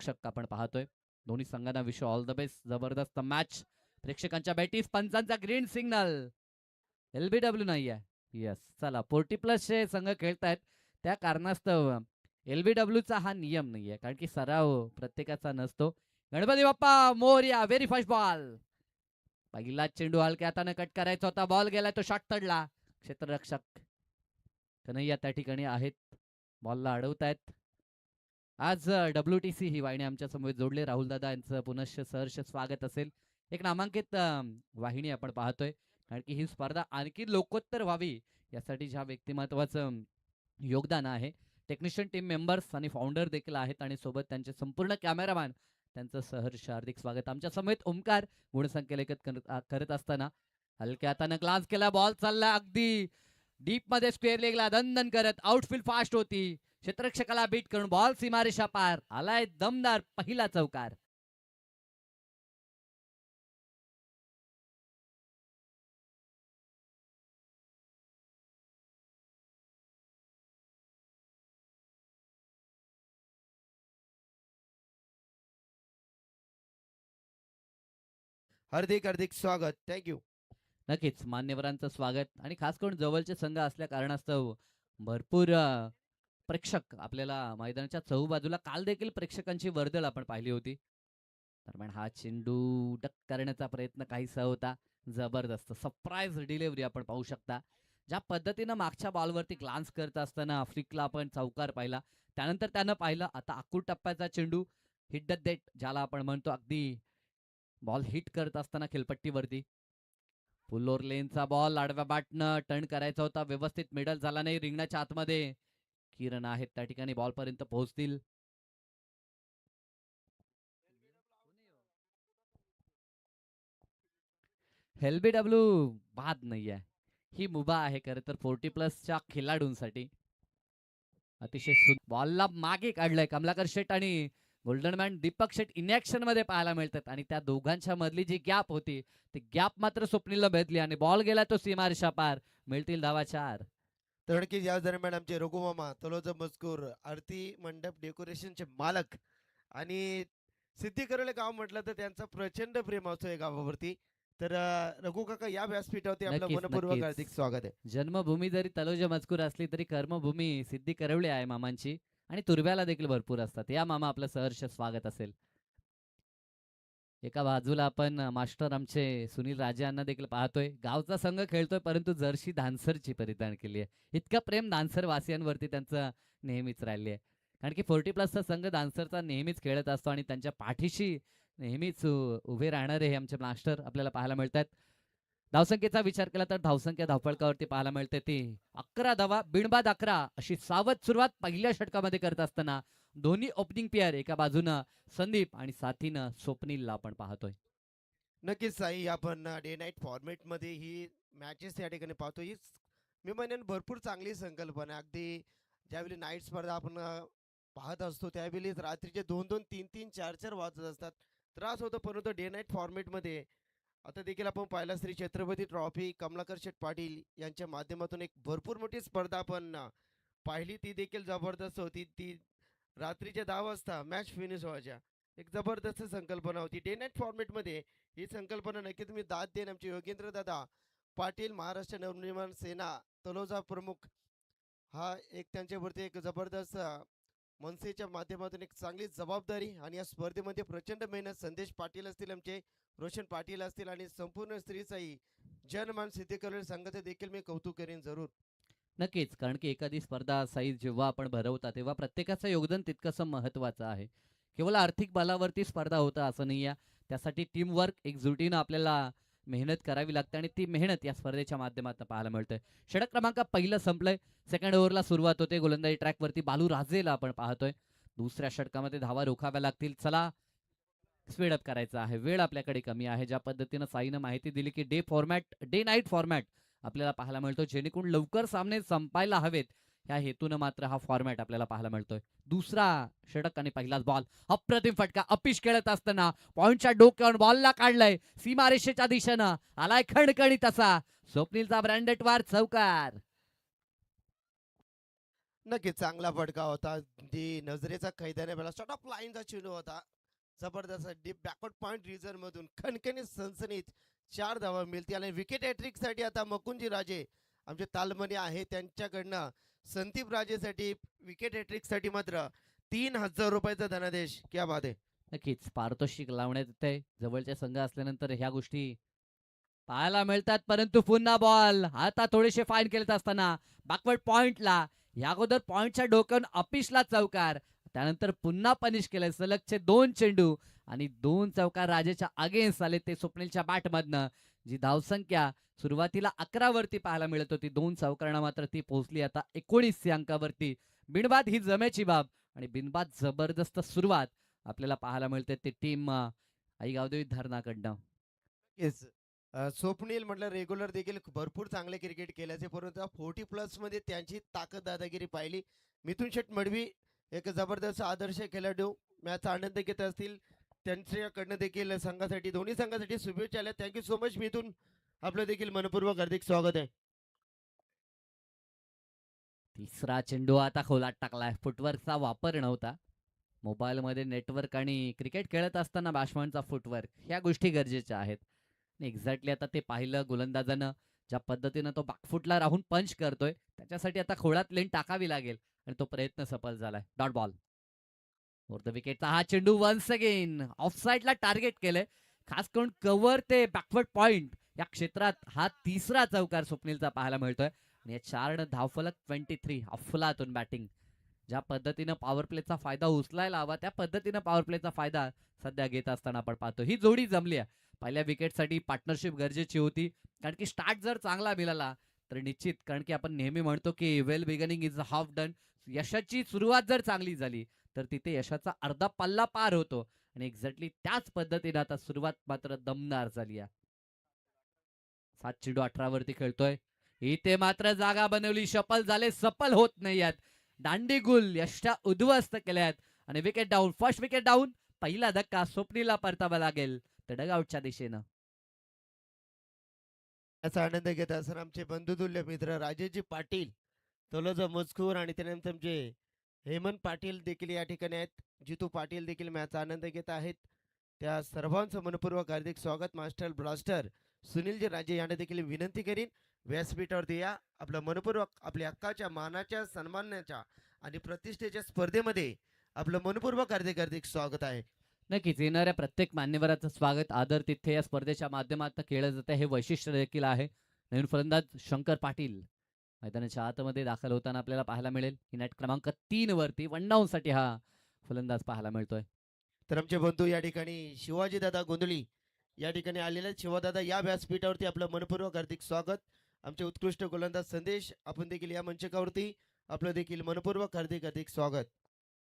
प्रेक्षक आपण पाहतोय. दोन्ही संघांना विश ऑल द बेस्ट. जबरदस्त मॅच. प्रेक्षकांच्या बॅटीस पंचांचा ग्रीन सिग्नल. LBW नाही आहे. येस, चला 40+ संघ खेळतायत त्या कारणास्तव LBW चा हा नियम नाहीये, कारण की सराव प्रत्येकाचा नसतो. Ganpati Bappa Morya. Very fast ball. पहिला चेंडू हलक्या हाताने कट करायचा होता. बॉल गेलाय, तो शॉट तडला. क्षेत्ररक्षक कन्हैया त्या ठिकाणी आहेत, बॉलला अडवतायत. आज WTC ही वाहिनी आमच्या समोर जोडले. राहुल दादा यांचं पुनश्च सहर्ष स्वागत असेल. एक नामांकित वाहिनी आपण पाहतोय, कारण की ही स्पर्धा आणखी लोकोत्तर व्हावी यासाठी ज्या व्यक्तिमत्वाचं योगदान आहे. टेक्निशियन टीम मेंबर्स आणि फाउंडर देखील आहेत आणि सोबत त्यांचे संपूर्ण कॅमेरामॅन, त्यांचं सहर्ष हार्दिक स्वागत. आमच्या समेत ओमकार गुणसंख्येलेखत करत असताना हलक्या हाताने ग्लान्स केला. बॉल चालला अगदी डीप मध्ये स्क्वेअर लेगला दणदण करत. आउटफील्ड फास्ट होती. क्षेत्ररक्षकाला बीट करून बॉल सीमारेषा पार. आलाय दमदार पहिला चौकार. हार्दिक हार्दिक स्वागत. थँक्यू. नक्कीच मान्यवरांचं स्वागत. आणि खास करून जवळचे संघ असल्या कारणास्तव भरपूर प्रेक्षक आपल्याला मैदानाच्या चहूबाजूला. काल देखील प्रेक्षकांची वर्दळ आपण पाहिली होती. दरम्यान हा चेंडू डक करण्याचा प्रयत्न काहीसा होता. जबरदस्त सरप्राईज डिलिव्हरी आपण पाहू शकता. ज्या पद्धतीनं मागच्या बॉलवरती ग्लान्स करत असताना आफ्रिकला आपण चौकार पाहिला, त्यानंतर त्यानं पाहिलं आता आखूड टप्प्याचा चेंडू हिट द डेट ज्याला आपण म्हणतो, अगदी बॉल हिट करत असताना खेळपट्टीवरती. फुल ओव्हर लेनचा बॉल आडव्या बॅटनं टर्न करायचा होता. व्यवस्थित मिडल झाला नाही. रिंगणाच्या आतमध्ये किरण आहेत त्या ठिकाणी बॉल पर्यंत पोहोचतील. LBW बाद नाहीये, ही मुभा आहे खरं तर 40+ खेळाडूंसाठी. अतिशय बॉलला मागे काढलंय कमलाकर शेट आणि गोल्डन मॅन दीपक शेट इनॅक्शन मध्ये पाहायला मिळतात. आणि त्या दोघांच्या मधली जी गॅप होती ती गॅप मात्र स्वप्नीलला भेटली आणि बॉल गेला तो सीमारेषा पार. मिळतील धावा 4. तर की या दरम्यान आमचे रघुमामा तलोजा मजकूर आरती मंडप डेकोरेशनचे मालक आणि सिद्धी करवले गाव म्हटलं तर त्यांचा प्रचंड प्रेम असतो या गावावरती. तर रघु काका या व्यासपीठावरती आपलं नक्कीच, मनपूर्वक नक्कीच. हार्दिक स्वागत आहे. जन्मभूमी जरी तलोजा मजकूर असली तरी कर्मभूमी सिद्धी करवले आहे मामांची. आणि तुर्ब्याला देखील भरपूर असतात. या मामा आपलं सहर्ष स्वागत असेल. एका बाजूला आपण मास्टर आमचे सुनील राजे यांना देखील पाहतोय. गावचा संघ खेळतोय परंतु जर्सी धानसरची परिधान केली आहे. इतकं प्रेम धानसर वासियांवरती त्यांचं नेहमीच राहिले आहे, कारण की 40+चा संघ धानसरचा नेहमीच खेळत असतो आणि त्यांच्या पाठीशी नेहमीच उभे राहणारे हे आमचे मास्टर आपल्याला पाहायला मिळतात. धावसंख्येचा विचार केला तर धावसंख्या धावफलकावरती पाहायला मिळते ती 11 धावा बिनबाद 11 अशी सावध सुरुवात पहिल्या षटकामध्ये करत असताना दोन्ही ओपनिंग पेअर एका बाजूनं संदीप आणि साथीनं स्वप्नीलला आपण पाहतोय. नक्कीच साई, आपण डे नाईट फॉर्मेट मध्ये ही मॅचेस या ठिकाणी पाहतो. ही मी म्हणेन भरपूर चांगली संकल्पना आहे. अगदी ज्यावेळी नाईट स्पर्धा आपण पाहत असतो त्यावेळी रात्रीचे 2-2, 3-3, 4-4 वाजत असतात. त्रास होतो. परंतु डे नाईट फॉर्मेटमध्ये आता देखील आपण पाहिला श्री छत्रपती ट्रॉफी कमलाकर शेठ पाटील यांच्या माध्यमातून एक भरपूर मोठी स्पर्धा आपण पाहिली. ती देखील जबरदस्त होती. ती रात्रीच्या 10 वाजता मॅच फिनिश व्हायच्या. एक जबरदस्त संकल्पना होती. डे नाईट फॉर्मेटमध्ये ही संकल्पना नक्की तुम्ही दाद देईन. आमचे योगेंद्र दादा पाटील महाराष्ट्र नवनिर्माण सेना तलोजा प्रमुख हा एक त्यांच्यावरती एक जबरदस्त मनसेच्या माध्यमातून एक चांगली जबाबदारी आणि या स्पर्धेमध्ये प्रचंड मेहनत संदेश पाटील असतील, आमचे रोशन पाटील असतील आणि संपूर्ण स्त्रीचाही जनमान सिद्धी करणारे संघाचे देखील मी कौतुक करेन जरूर. नक्कीच, कारण की एखादी स्पर्धा साईज जेव्हा आपण भरवता तेव्हा प्रत्येकाचं योगदान तितकंसं महत्वाचं आहे. केवळ आर्थिक बलावरती स्पर्धा होतं असं नाही आहे. त्यासाठी टीमवर्क एकजुटीनं आपल्याला मेहनत करावी लागते आणि ती मेहनत या स्पर्धेच्या माध्यमातून पाहायला मिळते. षटक क्रमांक पहिलं संपलंय. सेकंड ओव्हरला सुरुवात होते. गोलंदाजी ट्रॅकवरती बालू राजेला आपण पाहतोय. दुसऱ्या षटकामध्ये धावा रोखाव्या लागतील. चला स्पीडअप करायचा आहे. वेळ आपल्याकडे कमी आहे. ज्या पद्धतीनं साईनं माहिती दिली की डे नाईट फॉर्मॅट आपल्याला पाहायला मिळतो, जेणेकरून लवकर सामने संपायला हवेत ह्या हेतून मात्र हा फॉर्मॅट आपल्याला पाहायला मिळतोय. दुसरा षटक आणि पहिलाच बॉल. अप्रतिम फटका. अपिश खेळत असताना पॉइंटच्या डोक्यावर बॉलला काढलाय. सीमारेषेच्या दिशेनं आलाय खणखणीत असा स्वप्नीलचा ब्रँडेट वार चौकार. नक्कीच चांगला फटका होता. जी नजरेचा कैद्याने पहिला शॉट ऑफ लाईनचा चेंडू होता. जबरदस्त डीप बॅकवर्ड पॉइंट रिझन मधून खणखणीत सनसनीत 4 धावा मिळतील आणि विकेट हॅट्रिक साठी आता मकुंजी राजे आमचे तालमणी आहे त्यांच्याकडनं संदीप राजेसाठी विकेट हॅट्रिक साठी मात्र 3,000 रुपयाचा धनादेश. क्या बात आहे. नक्कीच पारितोषिक लावण्यात येते जवळचे संघ असल्यानंतर ह्या गोष्टी पाहायला मिळतात. परंतु पुन्हा बॉल आता थोडेसे फाईन केलेत असताना बॅकवर्ड पॉइंटला या अगोदर पॉइंटच्या डोक्यावरून अपिशला चौकार, त्यानंतर पुन्हा पनिश केलंय. सलगचे 2 चेंडू आणि 2 चौकार राजेच्या अगेन्स्ट आले ते स्वप्नीलच्या बॅटमधनं. जी धावसंख्या सुरुवातीला 11 वरती पाहायला मिळत होती, 2 चौकारणं मात्र ती पोहोचली आता 19 अंकावरती. बिनबाद ही जमेची बाब आणि बिनबाद जबरदस्त सुरुवात आपल्याला पाहायला मिळते ते टीम आई गावदेवी धरणाकडनं. येस. स्वप्नील म्हटलं रेग्युलर देखील भरपूर चांगले क्रिकेट केल्याचे, परंतु 40+ मध्ये त्यांची ताकद दादागिरी पाहिली. मिथुन शेठ मडवी एक जबरदस्त आदर्श खेळाडू मॅचचा आनंद घेत असतील. त्यांच्याकडनं देखील संघासाठी दोन्ही संघासाठी शुभेच्छा आल्या. थँक्यू सो मच मिथुन. आपलं देखील मनपूर्वक हार्दिक स्वागत आहे. तिसरा चेंडू आता खोलात टाकलाय. फुटवर्कचा वापर नव्हता. मोबाईलमध्ये नेटवर्क आणि क्रिकेट खेळत असताना बॅट्समनचा फुटवर्क ह्या गोष्टी गरजेच्या आहेत. एक्झॅक्टली आता ते पाहिलं गोलंदाजानं ज्या पद्धतीनं तो बॅकफुटला राहून पंच करतोय, त्याच्यासाठी आता खोळात लेन टाकावी लागेल आणि तो प्रयत्न सफल झालाय. डॉट बॉल फॉर द विकेटचा हा चेंडू वन्स अगेन ऑफ साईडला टार्गेट केलंय. खास करून कव्हर ते बॅकवर्ड पॉइंट या क्षेत्रात हा तिसरा चौकार स्वप्नीलचा पाहायला मिळतोय आणि या 4 धावफलक 23 अफलातून बॅटिंग. ज्या पद्धतीनं पॉवर प्लेचा फायदा उचलायला हवा त्या पद्धतीनं पॉवर प्लेचा फायदा सध्या घेत असताना आपण पाहतो. ही जोडी जमली आहे. पहिल्या विकेटसाठी पार्टनरशिप गरजेची होती, कारण की स्टार्ट जर चांगला मिळाला तर निश्चित, कारण की आपण नेहमी म्हणतो की वेल बिगनिंग इज हाफ डन. यशाची सुरुवात जर चांगली झाली तर तिथे यशाचा अर्धा पल्ला पार होतो आणि एक्झॅक्टली त्याच पद्धतीने आता सुरुवात मात्र दमदार झाली आहे. 7 चेंडू 18 वरती खेळतोय. इथे मात्र जागा बनवली, सफल झाले, सफल होत नाही आहेत. दांडी गुल यष्टा उद्ध्वस्त केल्यात आणि wicket down. First wicket down. पहिला धक्का स्वप्नीला परतावा लागेल तर डगआउटच्या दिशेनं. याचा आनंद घेत असताना आमचे बंधुतुल्य मित्र राजेशजी पाटील, तलोजा मजकूर आणि त्यानंतर आमचे हेमंत पाटील देखील या ठिकाणी आहेत. जितू पाटील देखील मॅचचा आनंद घेत आहेत. त्या सर्वांचं मनपूर्वक हार्दिक स्वागत. मास्टर ब्लास्टर सुनीलजी राजे यांना देखील विनंती करीन व्यासपीठावरती या. आपलं मनपूर्वक आपल्या हक्काच्या मानाच्या सन्मानाच्या आणि प्रतिष्ठेच्या स्पर्धेमध्ये आपलं मनपूर्वक हार्दिक हार्दिक स्वागत आहे. नक्कीच येणाऱ्या प्रत्येक मान्यवराचं स्वागत आदर तिथे या स्पर्धेच्या माध्यमातून केलं जातं, हे वैशिष्ट्य देखील आहे. नवीन फलंदाज शंकर पाटील मैदानाच्या आतमध्ये दाखल होताना आपल्याला पाहायला मिळेल. ही नेट क्रमांक 3 वरती वन डाऊन साठी हा फलंदाज पाहायला मिळतोय. तर आमचे बंधू या ठिकाणी शिवाजी दादा गोंधळी या ठिकाणी आलेले आहेत. शिवदादा या व्यासपीठावरती आपलं मनपूर्वक हार्दिक स्वागत. आमचे उत्कृष्ट गोलंदाज संदेश आपण देखील या मंचकावरती आपलं देखील मनपूर्वक हार्दिक हार्दिक स्वागत.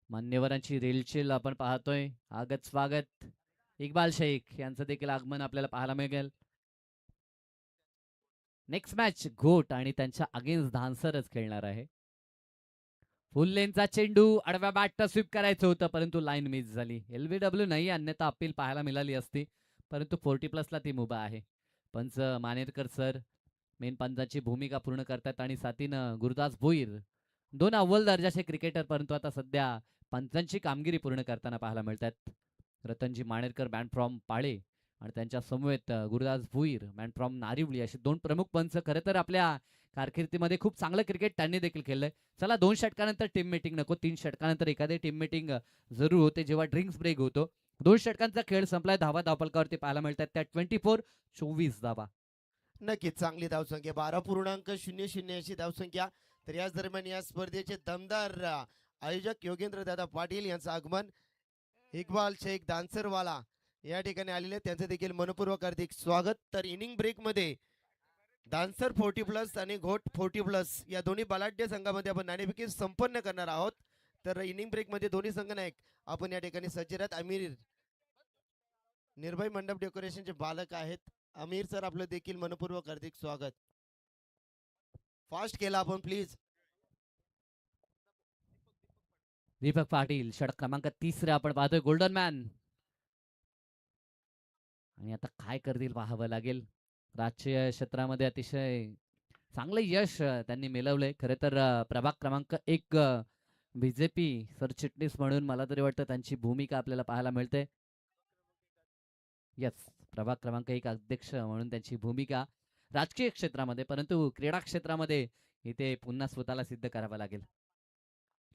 मान्यवरांची रेलचेल आपण पाहतोय. आगत स्वागत. इक्बाल शेख यांचं देखील आगमन आपल्याला पाहायला मिळेल. नेक्स्ट मॅच घोट आणि त्यांच्या अगेन्स्ट धानसरच खेळणार आहे. फुल लेनचा चेंडू आडव्या बॅटला स्वीप करायचं होतं, परंतु लाईन मिस झाली. LBW नाही, अन्यथा अपील पाहायला मिळाली असती, परंतु 40+ ला ती मुभा आहे. पंच मानेरकर सर मेन पंचाची भूमिका पूर्ण करतात आणि साथीनं गुरुदास भोईर, 2 अव्वल दर्जाचे क्रिकेटर, परंतु आता सध्या पंचांची कामगिरी पूर्ण करताना पाहायला मिळतात. रतनजी मानेरकर मॅन फ्रॉम पाळे आणि त्यांच्या समवेत गुरुदास भोईर मॅन फ्रॉम नारिवली, असे 2 प्रमुख पंच. खरं तर आपल्या कारकिर्दीमध्ये खूप चांगलं क्रिकेट त्यांनी देखील खेळलंय. चला 2 षटकानंतर टीम मीटिंग नको, 3 षटकानंतर एखादी टीम मीटिंग जरूर होते जेव्हा ड्रिंक्स ब्रेक होतो. 2 षटकांचा खेळ संपलाय. धावा धावपलकावरती पाहायला मिळतात त्या 24 धावा. नक्कीच चांगली धावसंख्या 12.00 अशी धावसंख्या. तर याच दरम्यान या स्पर्धेचे दमदार आयोजक योगेंद्र दादा पाटील यांचं आगमन. इक्बाल शेख दानसरवाला या ठिकाणी आलेले, त्यांचं देखील मनपूर्वक हार्दिक स्वागत. तर इनिंग ब्रेक मध्ये दानसर 40+ आणि घोट 40+ या दोन्ही बलाढ्य संघामध्ये आपण नाणेफेकी संपन्न करणार आहोत. तर इनिंग ब्रेक मध्ये दोन्ही संघ नायक आपण या ठिकाणी सज्ज आहेत. आमिर निर्भय मंडप डेकोरेशनचे बालक आहेत. आमिर सर आपलं देखील मनपूर्वक हार्दिक स्वागत. फास्ट केला आपण प्लीज. दीपक पाटील षटक क्रमांक 3 आपण पाहतोय. गोल्डन मॅन आणि आता काय करतील पाहावं लागेल. राजकीय क्षेत्रामध्ये अतिशय चांगलं यश त्यांनी मिळवलंय. खरं तर प्रभाग क्रमांक 1 बीजेपी सरचिटणीस म्हणून मला तरी वाटतं त्यांची भूमिका आपल्याला पाहायला मिळते. येस, प्रभाग क्रमांक 1 अध्यक्ष म्हणून त्यांची भूमिका राजकीय क्षेत्रामध्ये, परंतु क्रीडा क्षेत्रामध्ये इथे पुन्हा स्वतःला सिद्ध करावं लागेल.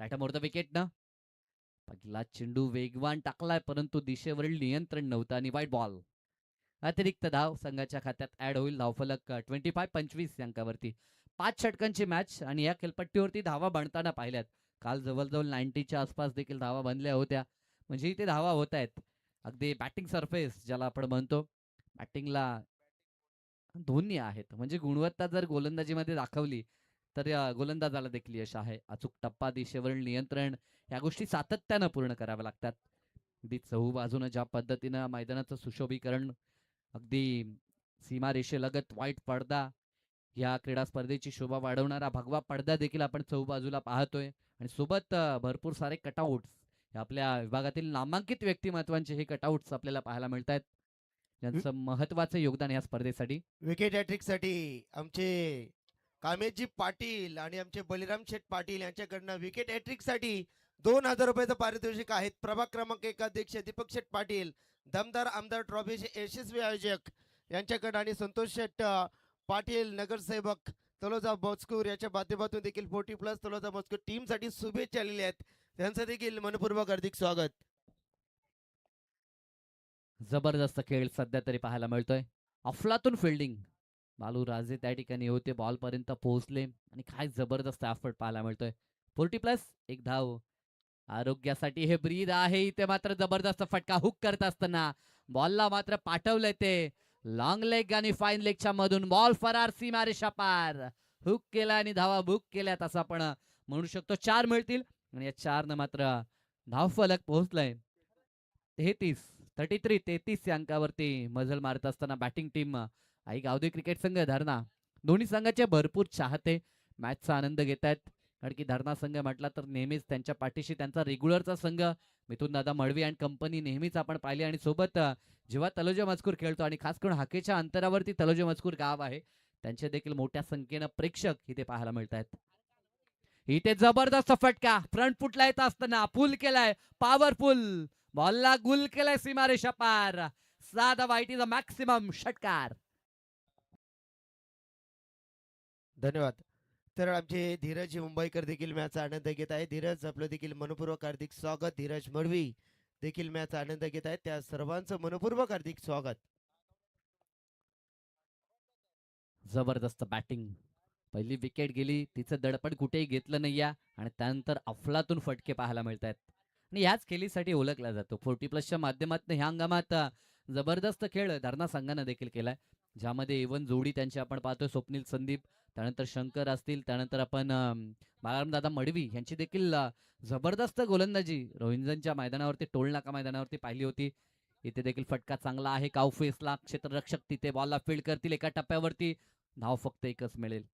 राईट मोर द विकेट ना. पहिला चेंडू वेगवान टाकलाय, परंतु दिशेवरील नियंत्रण नव्हतं आणि वाईट बॉल. अतिरिक्त धाव संघाच्या खात्यात ऍड होईल. धावफलक 25-25 अंकावरती. 5 षटकांची मॅच आणि या खेळपट्टीवरती धावा बनताना पाहिल्यात. काल जवळजवळ 90च्या आसपास देखील धावा बनल्या होत्या. म्हणजे इथे धावा होत आहेत. अगदी बॅटिंग सरफेस ज्याला आपण म्हणतो, बॅटिंगला दोन्ही आहेत. म्हणजे गुणवत्ता जर गोलंदाजीमध्ये दाखवली तर या गोलंदाजाला देखील यश आहे. अचूक टप्पा, दिशेवरील नियंत्रण, या गोष्टी सातत्यानं पूर्ण कराव्या लागतात. अगदी चहूबाजूनं ज्या पद्धतीनं मैदानाचं सुशोभीकरण, अगदी सीमारेषेलगत व्हाईट पडदा, या क्रीडा स्पर्धेची शोभा वाढवणारा भगवा पडदा देखील आपण चहूबाजूला पाहतोय. आणि सोबत भरपूर सारे कटआउट्स, आपल्या विभागातील नामांकित व्यक्तिमत्वांचे हे कटआउट्स आपल्याला पाहायला मिळत आहेत, ज्यांचं महत्वाचं योगदान या स्पर्धेसाठी. विकेट हॅट्रिक साठी आमचे कामेशजी पाटील आणि आमचे बलिराम शेठ पाटील यांच्याकडनं विकेट हॅट्रिक साठी 2,000 रुपयाचं पारितोषिक आहेत. प्रभाग क्रमांक 1 अध्यक्ष दीपक शेठ पाटील, दमदार आमदार ट्रॉफीचे यशस्वी आयोजक यांच्याकडे, आणि संतोष शेठ पाटील नगरसेवक तलोजा मजकूर याच्या माध्यमातून देखील 40+ तलोजा मजकूर टीम साठी शुभेच्छा आलेल्या आहेत. त्यांचं देखील मनपूर्वक हार्दिक स्वागत. जबरदस्त खेळ सध्या तरी पाहायला मिळतोय. अफलातून फिल्डिंग, बालू राजे त्या ठिकाणी होते, बॉल पर्यंत पोहोचले आणि काय जबरदस्त एफर्ट पाहायला मिळतोय. 40+ एक धाव आरोग्यासाठी हे ब्रीद आहे. इथे मात्र जबरदस्त फटका हुक करत असताना बॉलला मात्र पाठवलंय ते लॉंग लेग आणि फाईन लेगच्या मधून. बॉल फरार, सीमारेषा पार, हुक केला आणि धावा बुक केल्यात असं आपण म्हणू शकतो. 4 मिळतील आणि या 4 मात्र धावफलक पोहोचलाय 33 या अंकावरती मजल मारत असताना बॅटिंग टीम आई गावदे क्रिकेट संघ धरणा. दोन्ही संघाचे भरपूर चाहते मॅचचा आनंद घेत आहेत. कारण की धरणा संघ म्हटला तर नेहमीच त्यांच्या पाठीशी त्यांचा रेग्युलरचा संघ मिथुन दादा मळवी अँड कंपनी नेहमीच आपण पाहिले. आणि सोबत जेव्हा तलोजा मजकूर खेळतो आणि खास करून हाकेच्या अंतरावरती तलोजा मजकूर गाव आहे, त्यांचे देखील मोठ्या संख्येनं प्रेक्षक इथे पाहायला मिळत आहेत. इथे जबरदस्त फटका फ्रंट फुटला येत असताना पुल केलाय, पॉवरफुल बॉलला गुल केलाय सीमारेषा पार. 6 धावा, इट इज अ मॅक्सिमम षटकार. धन्यवाद. तर आमचे धीरज मुंबईकर देखील मॅचचा आनंद घेत आहे. धीरज आपलं देखील मनपूर्वक हार्दिक स्वागत. धीरज मळवी देखील मॅचचा आनंद घेत आहेत. त्या सर्वांचं मनपूर्वक हार्दिक स्वागत. जबरदस्त बॅटिंग, पहिली विकेट गेली, तिचं दडपण कुठेही घेतलं नाही या, आणि त्यानंतर अफलातून फटके पाहायला मिळत आहेत. आणि याच खेळीसाठी ओळखला जातो. 40+च्या माध्यमातून ह्या हंगामात जबरदस्त खेळ धरणा संघानं देखील केलाय, ज्यामध्ये इव्हन जोडी त्यांची आपण पाहतोय स्वप्नील संदीप, त्यानंतर शंकर असतील, त्यानंतर आपण बाळारामदादा मडवी यांची देखील जबरदस्त गोलंदाजी रोहिंजनच्या मैदानावरती, टोलनाका मैदानावरती पाहिली होती. इथे देखील फटका चांगला आहे. काउफेसला क्षेत्ररक्षक तिथे बॉलला फील्ड करतील एका टप्प्यावरती. धाव फक्त एकच मिळेल.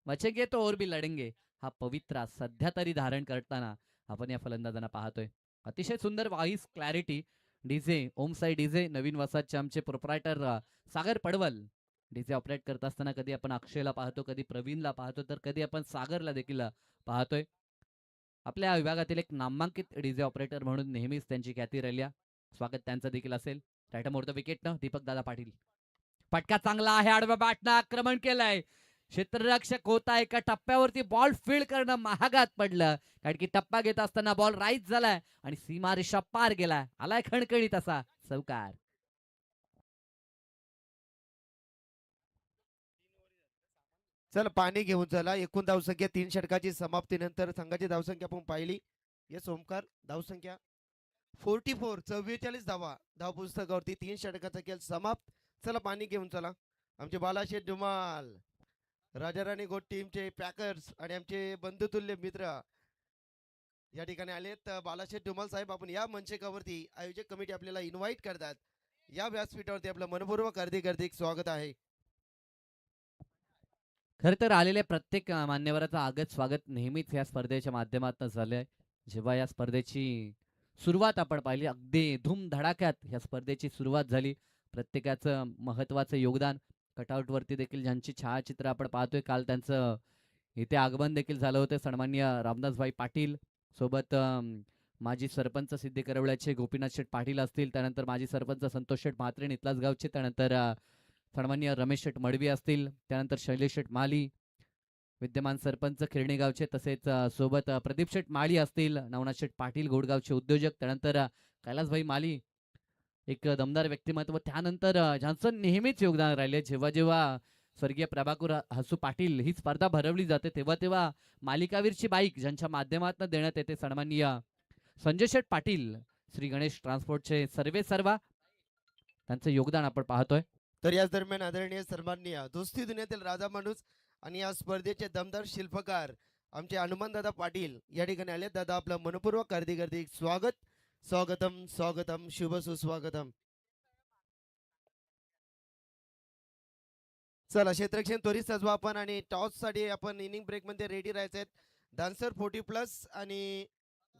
बचेंगे तो और भी लढेंगे हा पवित्रा सध्या तरी धारण करताना आपण या फलंदाजांना पाहतोय. अतिशय सुंदर व्हॉइस क्लॅरिटी. डीजे ओम साई डीजे नवीन वसाहतचे आमचे प्रोप्रायटर सागर पडवल डीजे ऑपरेट करत असताना कधी आपण अक्षयला पाहतो, कधी प्रवीणला पाहतो, तर कधी आपण सागरला देखील पाहतोय. आपल्या विभागातील एक नामांकित डीजे ऑपरेटर म्हणून नेहमीच त्यांची ख्याती राहिली. स्वागत त्यांचं देखील असेल. राईट मोर द विकेट न दीपक दादा पाटील. फटका चांगला आहे, आडव्या बॅटनं आक्रमण केलंय. क्षेत्ररक्षक होता, एका टप्प्यावरती बॉल फील्ड करणं महागात पडलं, कारण की टप्पा घेत असताना बॉल राईट झालाय आणि सीमारेषा पार गेलाय. आलाय खणखणीत असा चौकार. चल पाणी घेऊन चला. एकूण धावसंख्या 3 षटकाची समाप्तीनंतर संघाची धावसंख्या आपण पाहिली. येस ओमकार, धावसंख्या 44, 44 धावा धाव पुस्तकावरती. 3 षटकाचा खेळ समाप्त. चला पाणी घेऊन चला. आमचे बालाशेठ धुमाल, राजाराणी गोट टीमचे पॅकर्स आणि आमचे बंधुतुल्य मित्र या ठिकाणी आलेत. बालाशेठ धुमाल साहेब, आपण या मंचकावरती आयोजक कमिटी आपल्याला इन्व्हाइट करतात. या व्यासपीठावरती आपलं मनपूर्वक हार्दिक हार्दिक स्वागत आहे. खर तर आलेल्या प्रत्येक मान्यवराचं आगत स्वागत नेहमीच या स्पर्धेच्या माध्यमातून झालंय. जेव्हा या स्पर्धेची सुरुवात आपण पाहिली, अगदी धूमधडाक्यात या स्पर्धेची सुरुवात झाली. प्रत्येकाचं महत्वाचं योगदान कटआउट वरती देखील ज्यांची छायाचित्र आपण पाहतोय, काल त्यांचं इथे आगमन देखील झालं होतं. सन्माननीय रामदासभाई पाटील सोबत माजी सरपंच सिद्धी करवल्याचे गोपीनाथ शेठ पाटील असतील, त्यानंतर माजी सरपंच संतोष शेठ म्हात्रे नितलास गावचे, त्यानंतर सन्माननीय रमेश शेठ मडवी असतील, त्यानंतर शैलेश शेठ माली विद्यमान सरपंच खिरणी गावचे, तसेच सोबत प्रदीप शेठ माळी असतील, नवनाथ शेठ पाटील गोडगावचे उद्योजक, त्यानंतर कैलासभाई माली एक दमदार व्यक्तिमत्व, त्यानंतर ज्यांचं नेहमीच योगदान राहिले, जेव्हा जेव्हा स्वर्गीय प्रभाकर हसू पाटील ही स्पर्धा भरवली जाते तेव्हा तेव्हा मालिकावीरची बाईक ज्यांच्या माध्यमातून देण्यात येते, सन्माननीय संजय शेठ पाटील श्री गणेश ट्रान्सपोर्टचे सर्वा त्यांचं योगदान आपण पाहतोय. तर याच दरम्यान आदरणीय सन्माननीय दोस्ती दुनियातील राजा माणूस आणि या स्पर्धेचे दमदार शिल्पकार आमचे हनुमानदादा पाटील या ठिकाणी आले. दादा आपलं मनपूर्वक हार्दिक स्वागत. स्वागतम स्वागतम शुभ सुस्वागतम. चला क्षेत्ररक्षण त्वरित सजवा आपण आणि टॉस साठी आपण इनिंग ब्रेक मध्ये रेडी राहायचे आहेत. डान्सर 40+ आणि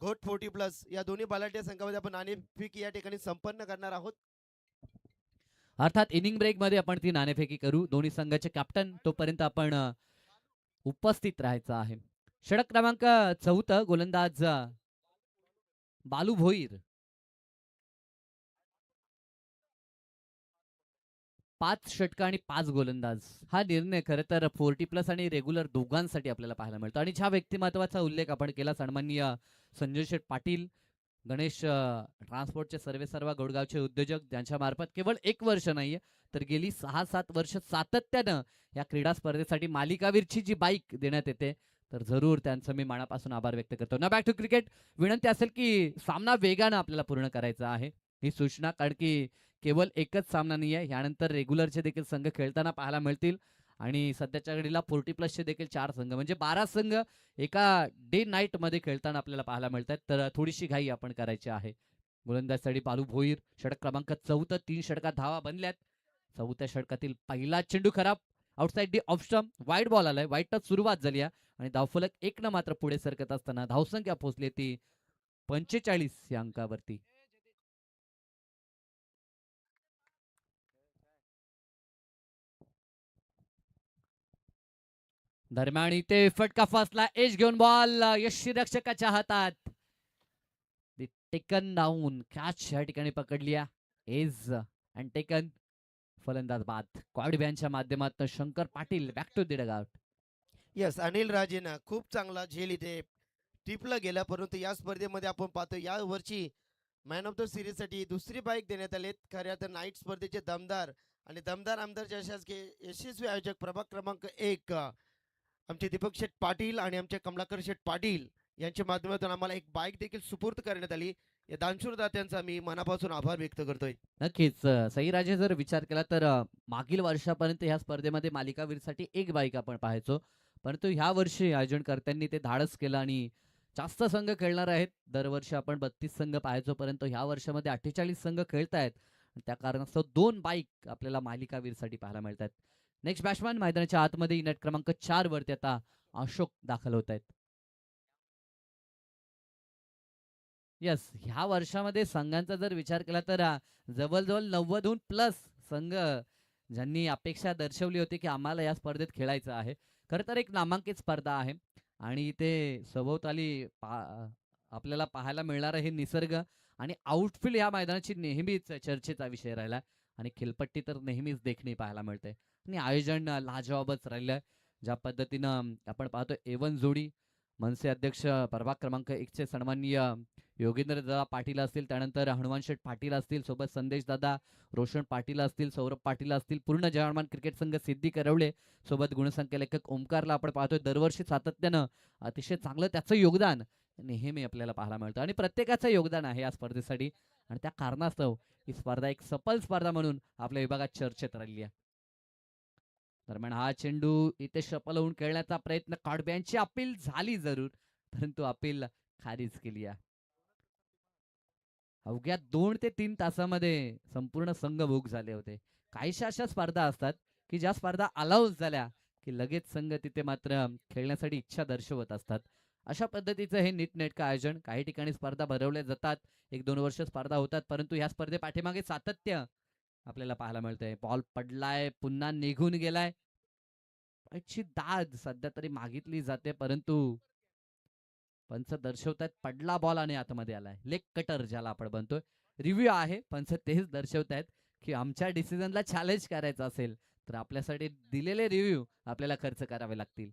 घोट 40+ या दोन्ही बलाढ्य संघामध्ये आपण नाणेफेक या ठिकाणी संपन्न करणार आहोत. अर्थात इनिंग ब्रेक मध्ये आपण ती नाणेफेकी करू. दोन्ही संघाचे कॅप्टन तोपर्यंत आपण उपस्थित राहायचं आहे. षटक क्रमांक 14 गोलंदाज बालू भोईर, 5 षटक आणि 5 गोलंदाज. हा निर्णय खरं तर 40+ आणि रेग्युलर दोघांसाठी आपल्याला पाहायला मिळतो. आणि ज्या व्यक्तिमत्वाचा उल्लेख आपण केला, सन्माननीय संजय शेठ पाटील गणेश ट्रान्सपोर्टचे सर्वा गोडगावचे उद्योजक, ज्यांच्या मार्फत केवळ 1 वर्ष नाहीये तर गेली 6-7 वर्ष सातत्यानं या क्रीडा स्पर्धेसाठी मालिकावीरची जी बाईक देण्यात येते, तर जरूर त्यांचं मी मनापासून आभार व्यक्त करतो. ना बॅक टू क्रिकेट. विनंती असेल की सामना वेगानं आपल्याला पूर्ण करायचा आहे, ही सूचना, कारण की केवळ एकच सामना नाही आहे, यानंतर रेग्युलरचे देखील संघ खेळताना पाहायला मिळतील. आणि सध्याच्या घडीला 40+चे देखील 4 संघ म्हणजे 12 संघ एका डे नाईट मध्ये खेळताना आपल्याला पाहायला मिळतात. तर थोडीशी घाई आपण करायची आहे. गोलंदाजसाठी बालू भोईर, षटक क्रमांक 14, 3 षटकात धावा बनल्यात. 4थ्या षटकातील पहिला चेंडू खराब, outside the off stump, wide ball आलाय. वाईटच सुरुवात झाली आहे आणि धावफलक 1 न मात्र पुढे सरकत असताना धावसंख्या पोहोचली ती 45 या अंकावरती. दरम्यान इथे फटका फसला, एज घेऊन बॉल यष्टीरक्षकाच्या हातात. टेकन डाऊन, कॅच या ठिकाणी पकडली एज अँड टेकन. फलंदाज बाद. क्वाडब्यांच्या माध्यमातून Shankar Patil back to the dugout. Yes, Anil राजेनं खूप चांगला झेल इथे टिपला गेला, परंतु या स्पर्धेमध्ये आपण पाहतो या वर्षी मॅन ऑफ द सिरीज साठी दुसरी बाईक देण्यात आली. खऱ्या तर नाईट स्पर्धेचे दमदार आणि दमदार आमदार यशस्वी आयोजक प्रभाग क्रमांक 1 आमचे दीपक शेठ पाटील आणि आमचे कमलाकर शेठ पाटील यांच्या माध्यमातून आम्हाला एक बाईक देखील सुपूर्द करण्यात आली. या दानशूर दात्यांचा मी मनापासून आभार व्यक्त करतोय. नक्कीच सईराजे, जर विचार केला तर मागील वर्षापर्यंत ह्या स्पर्धेमध्ये मालिकावीरसाठी एक बाईक आपण पाहायचो, परंतु ह्या वर्षी आयोजनकर्त्यांनी ते धाडस केलं आणि जास्त संघ खेळणार आहेत. दरवर्षी आपण 32 संघ पाहायचो, परंतु ह्या वर्षामध्ये 48 संघ खेळतायत. त्या कारणास्तव 2 बाईक आपल्याला मालिकावीरसाठी पाहायला मिळतात. नेक्स्ट बॅट्समॅन मैदानाच्या आतमध्ये नेट क्रमांक 4 वरती आता अशोक दाखल होत आहेत. यस, ह्या वर्षामध्ये संघांचा जर विचार केला तर जवळजवळ 90+ संघ ज्यांनी अपेक्षा दर्शवली होती की आम्हाला या स्पर्धेत खेळायचं आहे. खरं तर एक नामांकित स्पर्धा आहे आणि ते सभोवताली आपल्याला पाहायला मिळणार हे निसर्ग आणि आउटफील्ड या मैदानाची नेहमीच चर्चेचा विषय राहिला आणि खेळपट्टी तर नेहमीच देखणी पाहायला मिळते आणि आयोजन लाजवाबच राहिलं. ज्या पद्धतीनं आपण पाहतो एवन जोडी, मनसे अध्यक्ष प्रभाग क्रमांक 1चे सन्माननीय योगेंद्र दादा पाटील असतील, त्यानंतर हनुमान शेठ पाटील असतील, सोबत संदेश दादा, रोशन पाटील असतील, सौरभ पाटील असतील, पूर्ण जवानमान क्रिकेट संघ सिद्धी करवले सोबत गुणसंख्यालेखक ओमकारला आपण पाहतोय दरवर्षी सातत्यानं अतिशय चांगलं त्याचं योगदान नेहमी आपल्याला पाहायला मिळतं आणि प्रत्येकाचं योगदान आहे या स्पर्धेसाठी आणि त्या कारणास्तव ही स्पर्धा एक सफल स्पर्धा म्हणून आपल्या विभागात चर्चेत राहिली आहे. दरम्यान हा चेंडू इथे शपल होऊन खेळण्याचा प्रयत्न, काडब्यांची अपील झाली जरूर, परंतु अपील खारिज केली आहे. अवघ्या 2 ते 3 तासामध्ये संपूर्ण संघ बुक झाले होते. काहीशा अशा स्पर्धा असतात की ज्या स्पर्धा अलाउज झाल्या की लगेच संघ तिथे मात्र खेळण्यासाठी इच्छा दर्शवत असतात. अशा पद्धतीचं हे नीटनेटकं आयोजन. काही ठिकाणी स्पर्धा भरवल्या जातात, 1-2 वर्ष स्पर्धा होतात, परंतु ह्या स्पर्धे पाठीमागे सातत्य आपल्याला पाहायला मिळतंय. बॉल पडलाय, पुन्हा निघून गेलाय. ची दाद सध्या तरी मागितली जाते, परंतु पंच दर्शवतायत पडला बॉल आणि आतमध्ये आलाय. लेग कटर ज्याला आपण म्हणतोय. रिव्ह्यू आहे, पंच तेच दर्शवतायत की आमच्या डिसिजनला चॅलेंज करायचं असेल तर आपल्यासाठी दिलेले रिव्ह्यू आपल्याला खर्च करावे लागतील.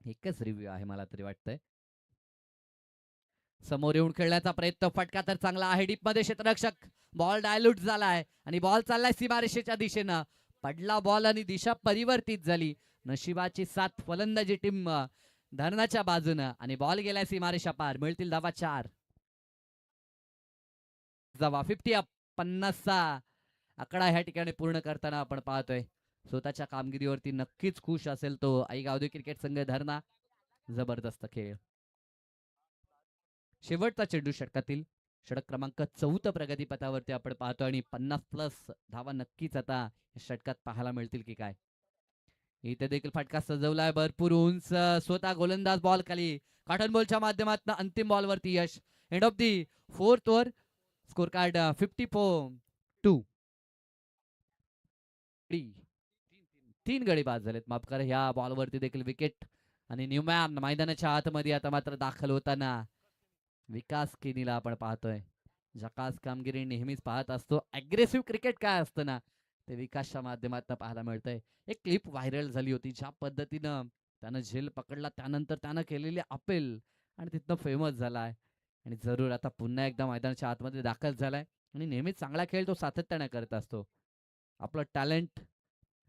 एकच रिव्ह्यू आहे मला तरी वाटतंय. समोर येऊन खेळण्याचा प्रयत्न, फटका तर चांगला आहे डीप मध्ये. क्षेत्ररक्षक बॉल डायल्यूट झालाय आणि बॉल चाललाय सीमारेषेच्या दिशेनं. पडला बॉल आणि दिशा परिवर्तित झाली. नशिबाची साथ फलंदाजी टीम धरणाच्या बाजूनं आणि बॉल गेलाय सीमारेषा पार. मिळतील धावा 4. जावा 50 अप, 50चा आकडा ह्या ठिकाणी पूर्ण करताना आपण पाहतोय. स्वतःच्या कामगिरीवरती नक्कीच खुश असेल तो आई गावदेवी क्रिकेट संघ धरणा. जबरदस्त खेळ. शेवटचा चेंडू षटकातील. षटक क्रमांक 14 प्रगतीपथावरती आपण पाहतो आणि 50+ धावा नक्कीच आता षटकात पाहायला मिळतील की काय. इथे देखील फटका सजवलाय भरपूर उंच. स्वतः गोलंदाज बॉल खाली. कॉटन बॉलच्या माध्यमातून अंतिम बॉलवरती यश. End of the 4th over. Score card 54-2. 3 गडी बाद झालेत, माफ करा. ह्या बॉलवरती देखील विकेट आणि न्यूमॅन मैदानाच्या आतमध्ये आता मात्र दाखल होताना विकास केनीला आपण पाहतोय. जकास कामगिरी नेहमीच पाहत असतो. अग्रेसिव्ह क्रिकेट काय असतं ना, ते विकासच्या माध्यमातून पाहायला मिळतंय. एक क्लिप व्हायरल झाली होती, ज्या पद्धतीनं त्यानं झेल पकडला, त्यानंतर त्यानं केलेली अपील आणि तिथनं फेमस झालाय आणि जरूर आता पुन्हा एकदा मैदानाच्या आतमध्ये दाखल झालाय आणि नेहमीच चांगला खेळ तो सातत्याने करत असतो. आपलं टॅलेंट,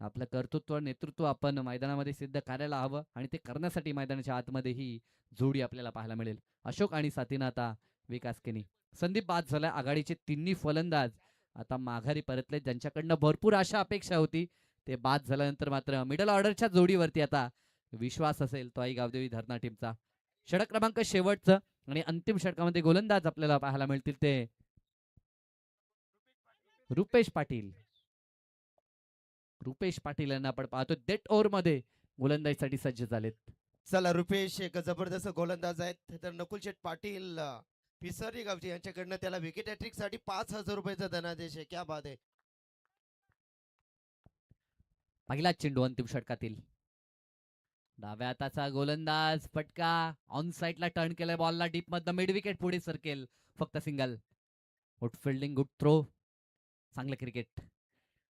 आपलं कर्तृत्व, नेतृत्व आपण मैदानामध्ये सिद्ध करायला हवं आणि ते करण्यासाठी मैदानाच्या आतमध्ये ही जोडी आपल्याला पाहायला मिळेल. अशोक आणि साथीनं आता विकास केनी. संदीप बाद झालाय. आघाडीचे तिन्ही फलंदाज आता माघारी परतले. ज्यांच्याकडनं भरपूर आशा अपेक्षा होती ते बाद झाल्यानंतर मात्र मिडल ऑर्डरच्या जोडीवरती आता विश्वास असेल तो आई गावदेवी धरणा टीमचा. षटक क्रमांक शेवटचं आणि अंतिम षटकामध्ये गोलंदाज आपल्याला पाहायला मिळतील ते रुपेश पाटील. रुपेश पाटील यांना आपण पाहतो डेट ओव्हर मध्ये गोलंदाजीसाठी सज्ज झालेत. चला, रुपेश एक जबरदस्त गोलंदाज आहेत. तर नकुल शेठ पाटील पिसरी गावचे यांच्याकडनं त्याला विकेट हॅट्रिक साठी 5,000 रुपयाचा धनादेश आहे. क्या बात आहे. पहिला चेंडू अंतिम षटकातील. डाव्या हाताचा गोलंदाज, फटका ऑन साइडला टर्न केलाय बॉलला. डीप मधनं मिड विकेट पुढे सरकेल. फक्त single. Good fielding, good throw, चांगलं क्रिकेट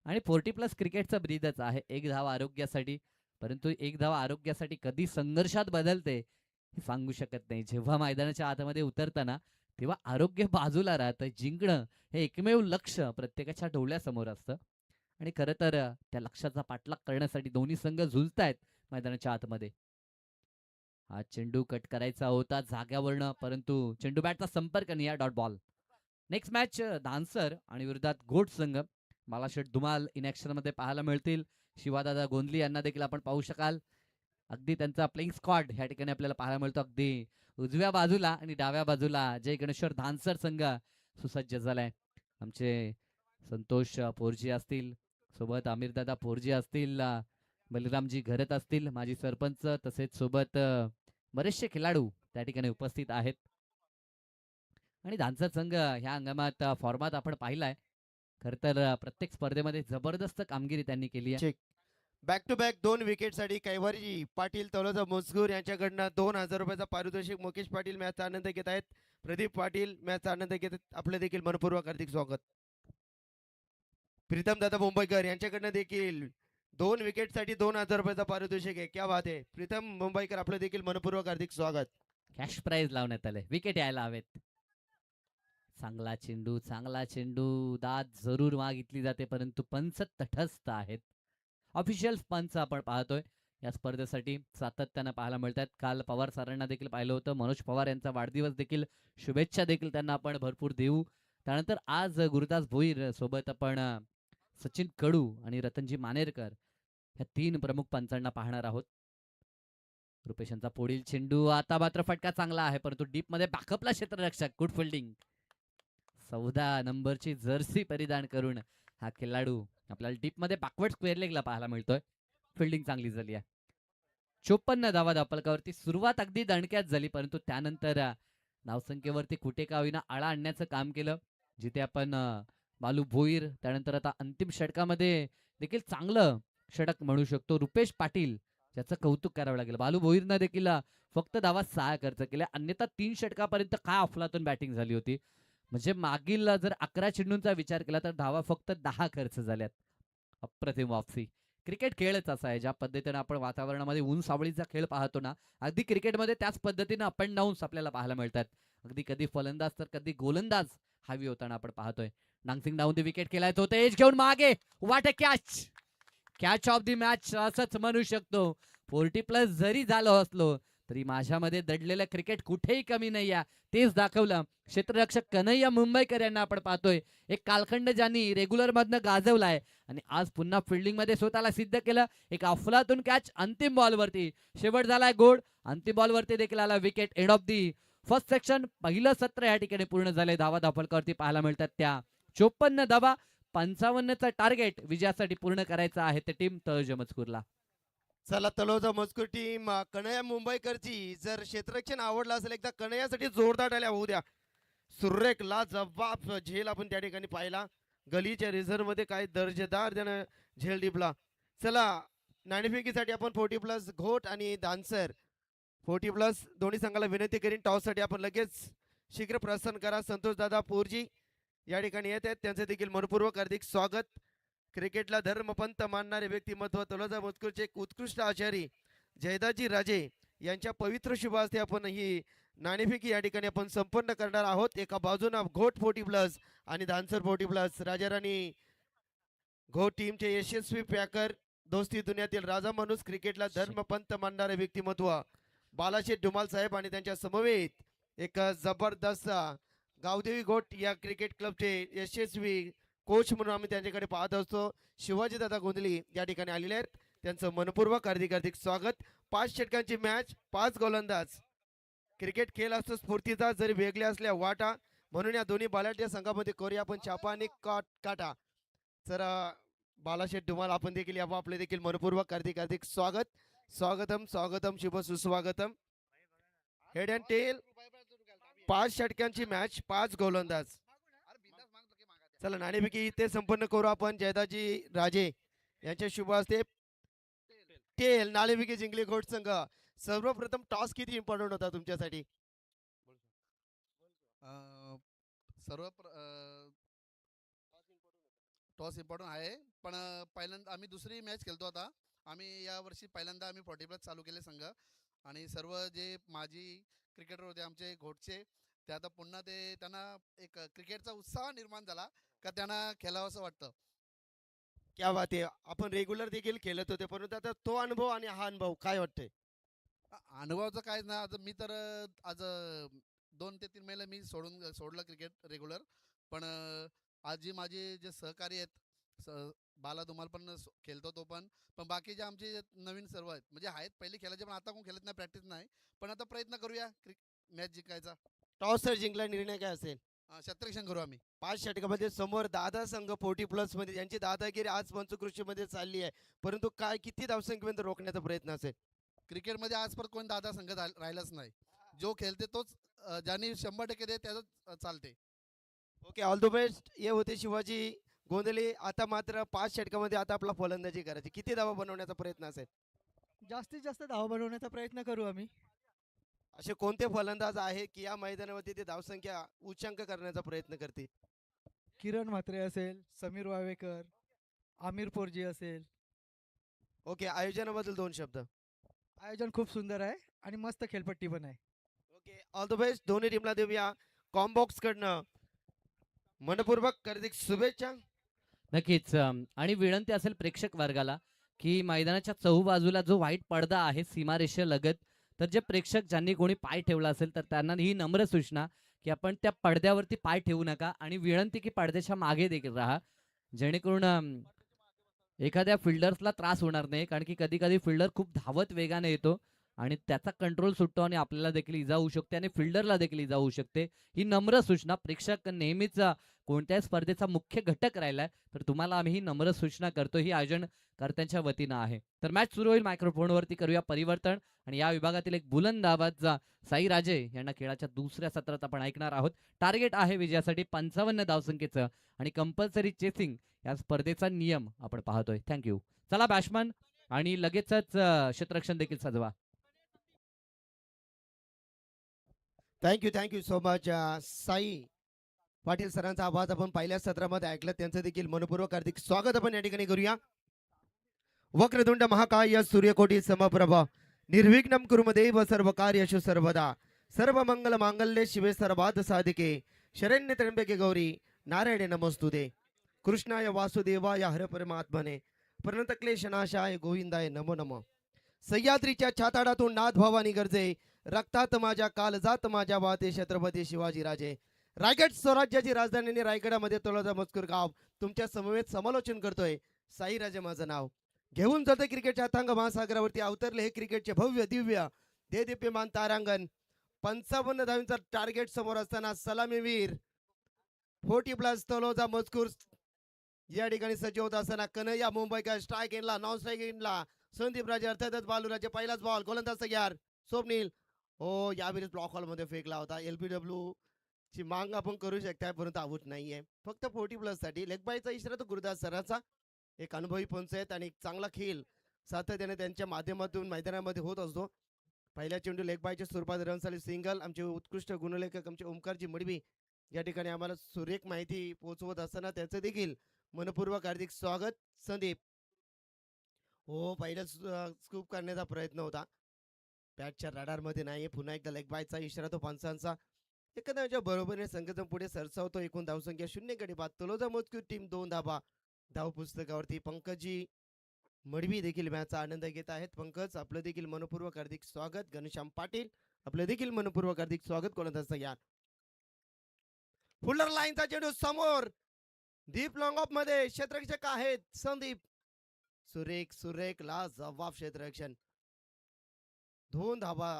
आणि 40+ क्रिकेटचं ब्रीदच आहे. एक धाव आरोग्यासाठी, परंतु एक धाव आरोग्यासाठी कधी संघर्षात बदलते हे सांगू शकत नाही. जेव्हा मैदानाच्या आतमध्ये उतरताना तेव्हा आरोग्य बाजूला राहतं. जिंकणं हे एकमेव लक्ष प्रत्येकाच्या डोळ्यासमोर असतं आणि खरं तर त्या लक्ष्याचा पाठलाग करण्यासाठी दोन्ही संघ झुंजतायत मैदानाच्या आतमध्ये. हा चेंडू कट करायचा होता जाग्यावरनं, परंतु चेंडू बॅटचा संपर्क नाही. Dot ball. नेक्स्ट मॅच धानसर आणि विरोधात घोट संघ. बालाशेठ धुमाल इन ऍक्शन मध्ये पाहायला मिळतील. शिवादादा गोंधली यांना देखील आपण पाहू शकाल. अगदी त्यांचा प्लेइंग स्क्वॉड ह्या ठिकाणी आपल्याला पाहायला मिळतो. अगदी उजव्या बाजूला आणि डाव्या बाजूला जय गणेश्वर धानसर संघ सुसज्ज झालाय. आमचे संतोष पोरजी असतील, सोबत आमिरदादा पोरजी असतील, बलरामजी घरत असतील, माजी सरपंच, तसेच सोबत बरेचसे खेळाडू त्या ठिकाणी उपस्थित आहेत आणि धानसर संघ ह्या हंगामात फॉर्मात आपण पाहिलाय. खर तर प्रत्येक स्पर्धेमध्ये जबरदस्त कामगिरी त्यांनी केली आहे. बॅक टू बॅक 2 विकेट साठी कैवारी पाटील तलोजा मजगूर यांच्याकडनं 2,000 रुपयाचा पारितोषिक. मुकेश पाटील मॅचचा आनंद घेत आहेत. प्रदीप पाटील मॅचचा आनंद घेत आहेत. आपले देखील मनपूर्वक हार्दिक स्वागत. प्रीतम दादा मुंबईकर यांच्याकडनं देखील 2 विकेट साठी 2,000 रुपयाचा पारितोषिक आहे. क्या बात आहे. प्रीतम मुंबईकर आपलं देखील मनपूर्वक हार्दिक स्वागत. कॅश प्राइज लावण्यात आले. विकेट यायला हवेत. चांगला चेंडू, चांगला चेंडू. दाद जरूर मागितली जाते, परंतु पंच तटस्थ आहेत. ऑफिशियल पंच आपण पाहतोय या स्पर्धेसाठी सातत्यानं पाहायला मिळतात. काल पवार सरांना देखील पाहिलं होतं. मनोज पवार यांचा वाढदिवस देखील, शुभेच्छा देखील त्यांना आपण भरपूर देऊ. त्यानंतर आज गुरुदास भोईर सोबत आपण सचिन कडू आणि रतनजी मानेरकर ह्या 3 प्रमुख पंचांना पाहणार आहोत. रुपेशांचा पुढील चेंडू. आता मात्र फटका चांगला आहे, परंतु डीप मध्ये बॅकअपला क्षेत्ररक्षक. Good fielding. 14 नंबरची जर्सी परिधान करून हा खेळाडू आपल्याला डीप मध्ये बॅकवर्ड स्क्वेअर लेगला पाहायला मिळतोय. फिल्डिंग चांगली झाली आहे. 54 धावा धापलकावरती. सुरुवात अगदी दणक्यात झाली, परंतु त्यानंतर धावसंख्येवरती कुठे का होईना आळा आणण्याचं काम केलं. जिथे आपण बालू भोईर. त्यानंतर आता अंतिम षटकामध्ये देखील चांगलं षटक म्हणू शकतो रुपेश पाटील, ज्याचं कौतुक करावं लागेल. बालू भोईरनं देखील फक्त धावा 6 खर्च केल्या, अन्यथा 3 षटकापर्यंत काय अफलातून बॅटिंग झाली होती. म्हणजे मागील जर 11 चेंडूंचा विचार केला तर धावा फक्त 10 खर्च झाल्यात. अप्रतिम वापसी. क्रिकेट खेळच असा आहे, ज्या पद्धतीने आपण वातावरणामध्ये ऊन सावळीचा खेळ पाहतो ना, अगदी क्रिकेटमध्ये त्याच पद्धतीने अप अँड डाऊन्स आपल्याला पाहायला मिळतात. अगदी कधी फलंदाज तर कधी गोलंदाज हवी होताना आपण पाहतोय. नांगसिंग डाऊन दी विकेट केलाय तो, एज घेऊन मागे, वाट अ catch. Catch of the match असंच म्हणू शकतो. 40+ जरी झालो असलो तरी माझ्यामध्ये दडलेलं क्रिकेट कुठेही कमी नाही आहे, तेच दाखवलं. क्षेत्ररक्षक कन्हैया मुंबईकर यांना आपण पाहतोय, एक कालखंड ज्यांनी रेग्युलर मधनं गाजवलाय आणि आज पुन्हा फिल्डिंग मध्ये स्वतःला सिद्ध केलं. एक अफलातून कॅच अंतिम बॉलवरती, शेवट झालाय गोड. अंतिम बॉलवरती देखील आला wicket. End of the first section, पहिलं सत्र या ठिकाणी पूर्ण झाले. धावा धापलकरती पाहायला मिळतात त्या 54 धावा. 55चं टार्गेट विजयासाठी पूर्ण करायचं आहे ते टीम तळोजा मजकूरला. चला तलोजा मजकूर टीम कन्हैया मुंबईकरची जर क्षेत्ररक्षण आवडलं असेल एकदा कन्हैयासाठी जोरदार टाळ्या होऊ द्या. सुरेख लाजवाब झेल आपण त्या ठिकाणी पाहिला. गलीच्या रिझर्व मध्ये काय दर्जेदार त्यानं झेल टिपला. चला नाणेफेकीसाठी आपण 40+ घोट आणि दानसर 40+ दोन्ही संघाला विनंती करीन टॉससाठी आपण लगेच शीघ्र प्रस्थान करा. संतोष दादा पोरजी या ठिकाणी येत आहेत, त्यांचे देखील मनपूर्वक हार्दिक स्वागत. क्रिकेटला धर्मपंथ मानणारे व्यक्तिमत्व तलोजा मजकूरचे एक उत्कृष्ट आचारी जयदाजी राजे यांच्या पवित्र शुभ हस्ते आपण ही नाणेफेकी या ठिकाणी आपण संपन्न करणार आहोत. एका बाजूला घोट 40+ आणि धानसर 40+. राजाराणी घोट टीमचे यशस्वी पॅकर, दोस्ती दुनियातील राजा माणूस, क्रिकेटला धर्मपंथ मानणारे व्यक्तिमत्व बालाशेठ डुमाल साहेब आणि त्यांच्या समवेत एक जबरदस्त गावदेवी घोट या क्रिकेट क्लबचे यशस्वी कोच म्हणून आम्ही त्यांच्याकडे पाहत असतो. शिवाजी दादा गोंधली या ठिकाणी आलेले आहेत, त्यांचं मनपूर्वक हार्दिक स्वागत. 5 षटकांची मॅच, 5 गोलंदाज. क्रिकेट खेळ असतो स्फूर्तीचा, जरी वेगळ्या असल्या वाटा, म्हणून या दोन्ही बालाट्या संघामध्ये करूया आपण छापा आणि काटा. तर बालाशेठ डुमाल आपण देखील यावं, आपले देखील मनपूर्वक हार्दिक स्वागत. स्वागतम शुभ सुस्वागतम. हेड अँड टेल 5 षटकांची मॅच, 5 गोलंदाज. चला नाणेफेकी इथे संपन्न करू आपण. जयदाजी राजे यांच्या शुभ हस्ते टेल नाणेफेकी जिंकली घोट संघ. सर्वप्रथम टॉस किती इम्पॉर्टंट होता तुमच्यासाठी? टॉस इम्पॉर्टंट आहे, पण पहिल्यांदा आम्ही दुसरी मॅच खेळतो आता. आम्ही यावर्षी पहिल्यांदा आम्ही 40+ चालू केले संघ, आणि सर्व जे माजी क्रिकेटर होते आमचे घोटचे, ते आता पुन्हा ते त्यांना एक क्रिकेटचा उत्साह निर्माण झाला का त्यांना खेळावं असं वाटतं. क्या बात आहे. आपण रेग्युलर देखील खेळत होते, परंतु आता तो अनुभव आणि हा अनुभव काय वाटतंय? अनुभवाचं काय ना, आता मी तर आज 2 ते 3 महिने मी सोडलं क्रिकेट रेग्युलर. पण आज जी माझे जे सहकारी आहेत, बाला धुमाल पण खेळतो तो पण बाकीचे आमचे नवीन सर्व आहेत, म्हणजे आहेत पहिले खेळायचे पण आता कोण खेळत नाही, प्रॅक्टिस नाही. पण आता प्रयत्न करूया मॅच जिंकायचा. टॉस जर जिंकला, निर्णय काय असेल? क्षेत्ररक्षण करू आम्ही. 5 षटकामध्ये समोर दादा संघ 40+ मध्ये यांची दादागिरी आज पंचकृषीमध्ये चालली आहे, परंतु काय किती धावसंख्येपर्यंत रोखण्याचा प्रयत्न असेल? क्रिकेटमध्ये आजपर्यंत कोण दादा संघ राहिलाच नाही. जो खेळते तोच, ज्यांनी 100% दे त्याच चालते. Okay, all the best. हे होते शिवाजी गोंधले. आता मात्र 5 षटकामध्ये आता आपला फलंदाजी करायची. किती धावा बनवण्याचा प्रयत्न असेल? जास्तीत जास्त धाव बनवण्याचा प्रयत्न करू आम्ही. असे कोणते फलंदाज आहे की या मैदानावरती ते धावसंख्या उच्चांक करण्याचा प्रयत्न करतील? किरण म्हात्रे असेल, समीर वावेकर, आमिर पोरजी असेल. ओके, आयोजनाबद्दल 2 शब्द. आयोजन खूप सुंदर आहे आणि मस्त खेळपट्टी पण आहे. Okay, all the best. दोन्ही टीमला देऊया कॉम्बॉक्स कडनं मनपूर्वक हार्दिक शुभेच्छा. नक्कीच. आणि विनंती असेल प्रेक्षक वर्गाला की मैदानाच्या चहूबाजूला जो व्हाईट पडदा आहे सीमारेषेलगत, तर जे प्रेक्षक ज्यांनी कोणी पाय ठेवला असेल तर त्यांना ही नम्र सूचना की आपण त्या पडद्यावरती पाय ठेवू नका, आणि विनंती की पडद्याच्या मागे देखील राहा, जेणेकरून एखाद्या फिल्डर्सला त्रास होणार नाही. कारण की कधी कधी फिल्डर खूप धावत वेगाने येतो आणि त्याचा कंट्रोल सुटतो आणि आपल्याला देखील इजा होऊ शकते आणि फिल्डरला देखील इजा होऊ शकते. ही नम्र सूचना. प्रेक्षक नेहमीच कोणत्याही स्पर्धेचा मुख्य घटक राहिलाय तर तुम्हाला आम्ही ही नम्र सूचना करतो, ही आयोजनकर्त्यांच्या वतीनं आहे. तर मॅच सुरू होईल. मायक्रोफोनवरती करूया परिवर्तन आणि या विभागातील एक बुलंद आवाज साई राजे यांना खेळाच्या दुसऱ्या सत्रात आपण ऐकणार आहोत. टार्गेट आहे विजयासाठी 55 धावसंख्येचं आणि कंपल्सरी चेसिंग या स्पर्धेचा नियम आपण पाहतोय. थँक्यू. चला बॅट्समन आणि लगेचच क्षेत्ररक्षण देखील सजवा. Thank you so much Sai Patil सरांचा आवाज आपण पहिल्या सत्रामध्ये ऐकलं, त्यांचं देखील मनपूर्वक हार्दिक स्वागत आपण या ठिकाणी करूया. वक्रतुंड महाकाय सूर्यकोटी समप्रभ निर्विघ्नं कुरुमदेव सर्व कार्येषु सर्वदा सर्व मंगल मांगल्ये शिवे सर्वार्थ साधिके शरण्य त्र्यंबके गौरी नारायणे नमस्तुते. कृष्णाय वासुदेवाय हर परमात्मने प्रणत क्लेशनाशाय गोविंदाय नमो नमः. सह्याद्रीच्या छाताडातून नाथ भवानी गरजे, रक्तात माझ्या कालजात माझ्या वाते छत्रपती शिवाजी राजे. रायगड स्वराज्याची राजधानी आणि रायगडामध्ये तळोजा मजकूर गाव तुमच्या समवेत समालोचन करतोय. साई राजे माझं नाव घेऊन जाते क्रिकेटच्या अथांग महासागरावरती अवतरले हे क्रिकेटचे भव्य दिव्य देदीप्यमान तारांगण. 55 धावांचा टार्गेट समोर असताना सलामीवीर 40+ तलोजा मजकूर या ठिकाणी सज्ज होत असताना कन्हैया मुंबईकर स्ट्राईक इनला नॉन स्ट्राईक इनला संदीप राजे अर्थातच बालूराजे पहिलाच बॉल गोलंदाज तयार स्वप्नील हो यावेळेस ब्लॉक हॉल मध्ये फेकला होता. LBW ची मांग आपण करू शकता परंतु आऊट नाहीये. फक्त 40+ साठी लेग बायचा इशारा तो गुरुदास सरांचा. एक अनुभवी पंच आहेत आणि एक चांगला खेळ सातत्याने त्यांच्या माध्यमातून मैदानामध्ये होत असतो. पहिल्या चेंडू लेग बायच्या स्वरूपात रन झाली सिंगल. आमचे उत्कृष्ट गुणलेखक आमचे ओमकारजी मडवी या ठिकाणी आम्हाला सुरेख माहिती पोहोचवत असताना त्यांचं देखील मनपूर्वक हार्दिक स्वागत. संदीप हो पहिला स्कूप करण्याचा प्रयत्न होता, बॅटच्या रडार मध्ये नाही. पुन्हा एकदा लेग बायचा इशारा तो पंचांचा. एखाद्याच्या बरोबरीने संघटन पुढे सरसावतो. एकूण धावसंख्या 0 गडी बाद. तलोजा मजकूर टीम 2 धाबा धाव पुस्तकावरती. पंकजी मडवी देखील मॅचचा आनंद घेत आहेत. पंकज आपलं देखील मनपूर्वक हार्दिक स्वागत. घनश्याम पाटील आपलं देखील मनपूर्वक हार्दिक स्वागत. कोणता या फुलर लाईनचा चेंडू समोर डीप लॉंग ऑफ मध्ये क्षेत्ररक्षक आहेत संदीप. सुरेख सुरेख ला जबाब क्षेत्ररक्षण. 2 धाबा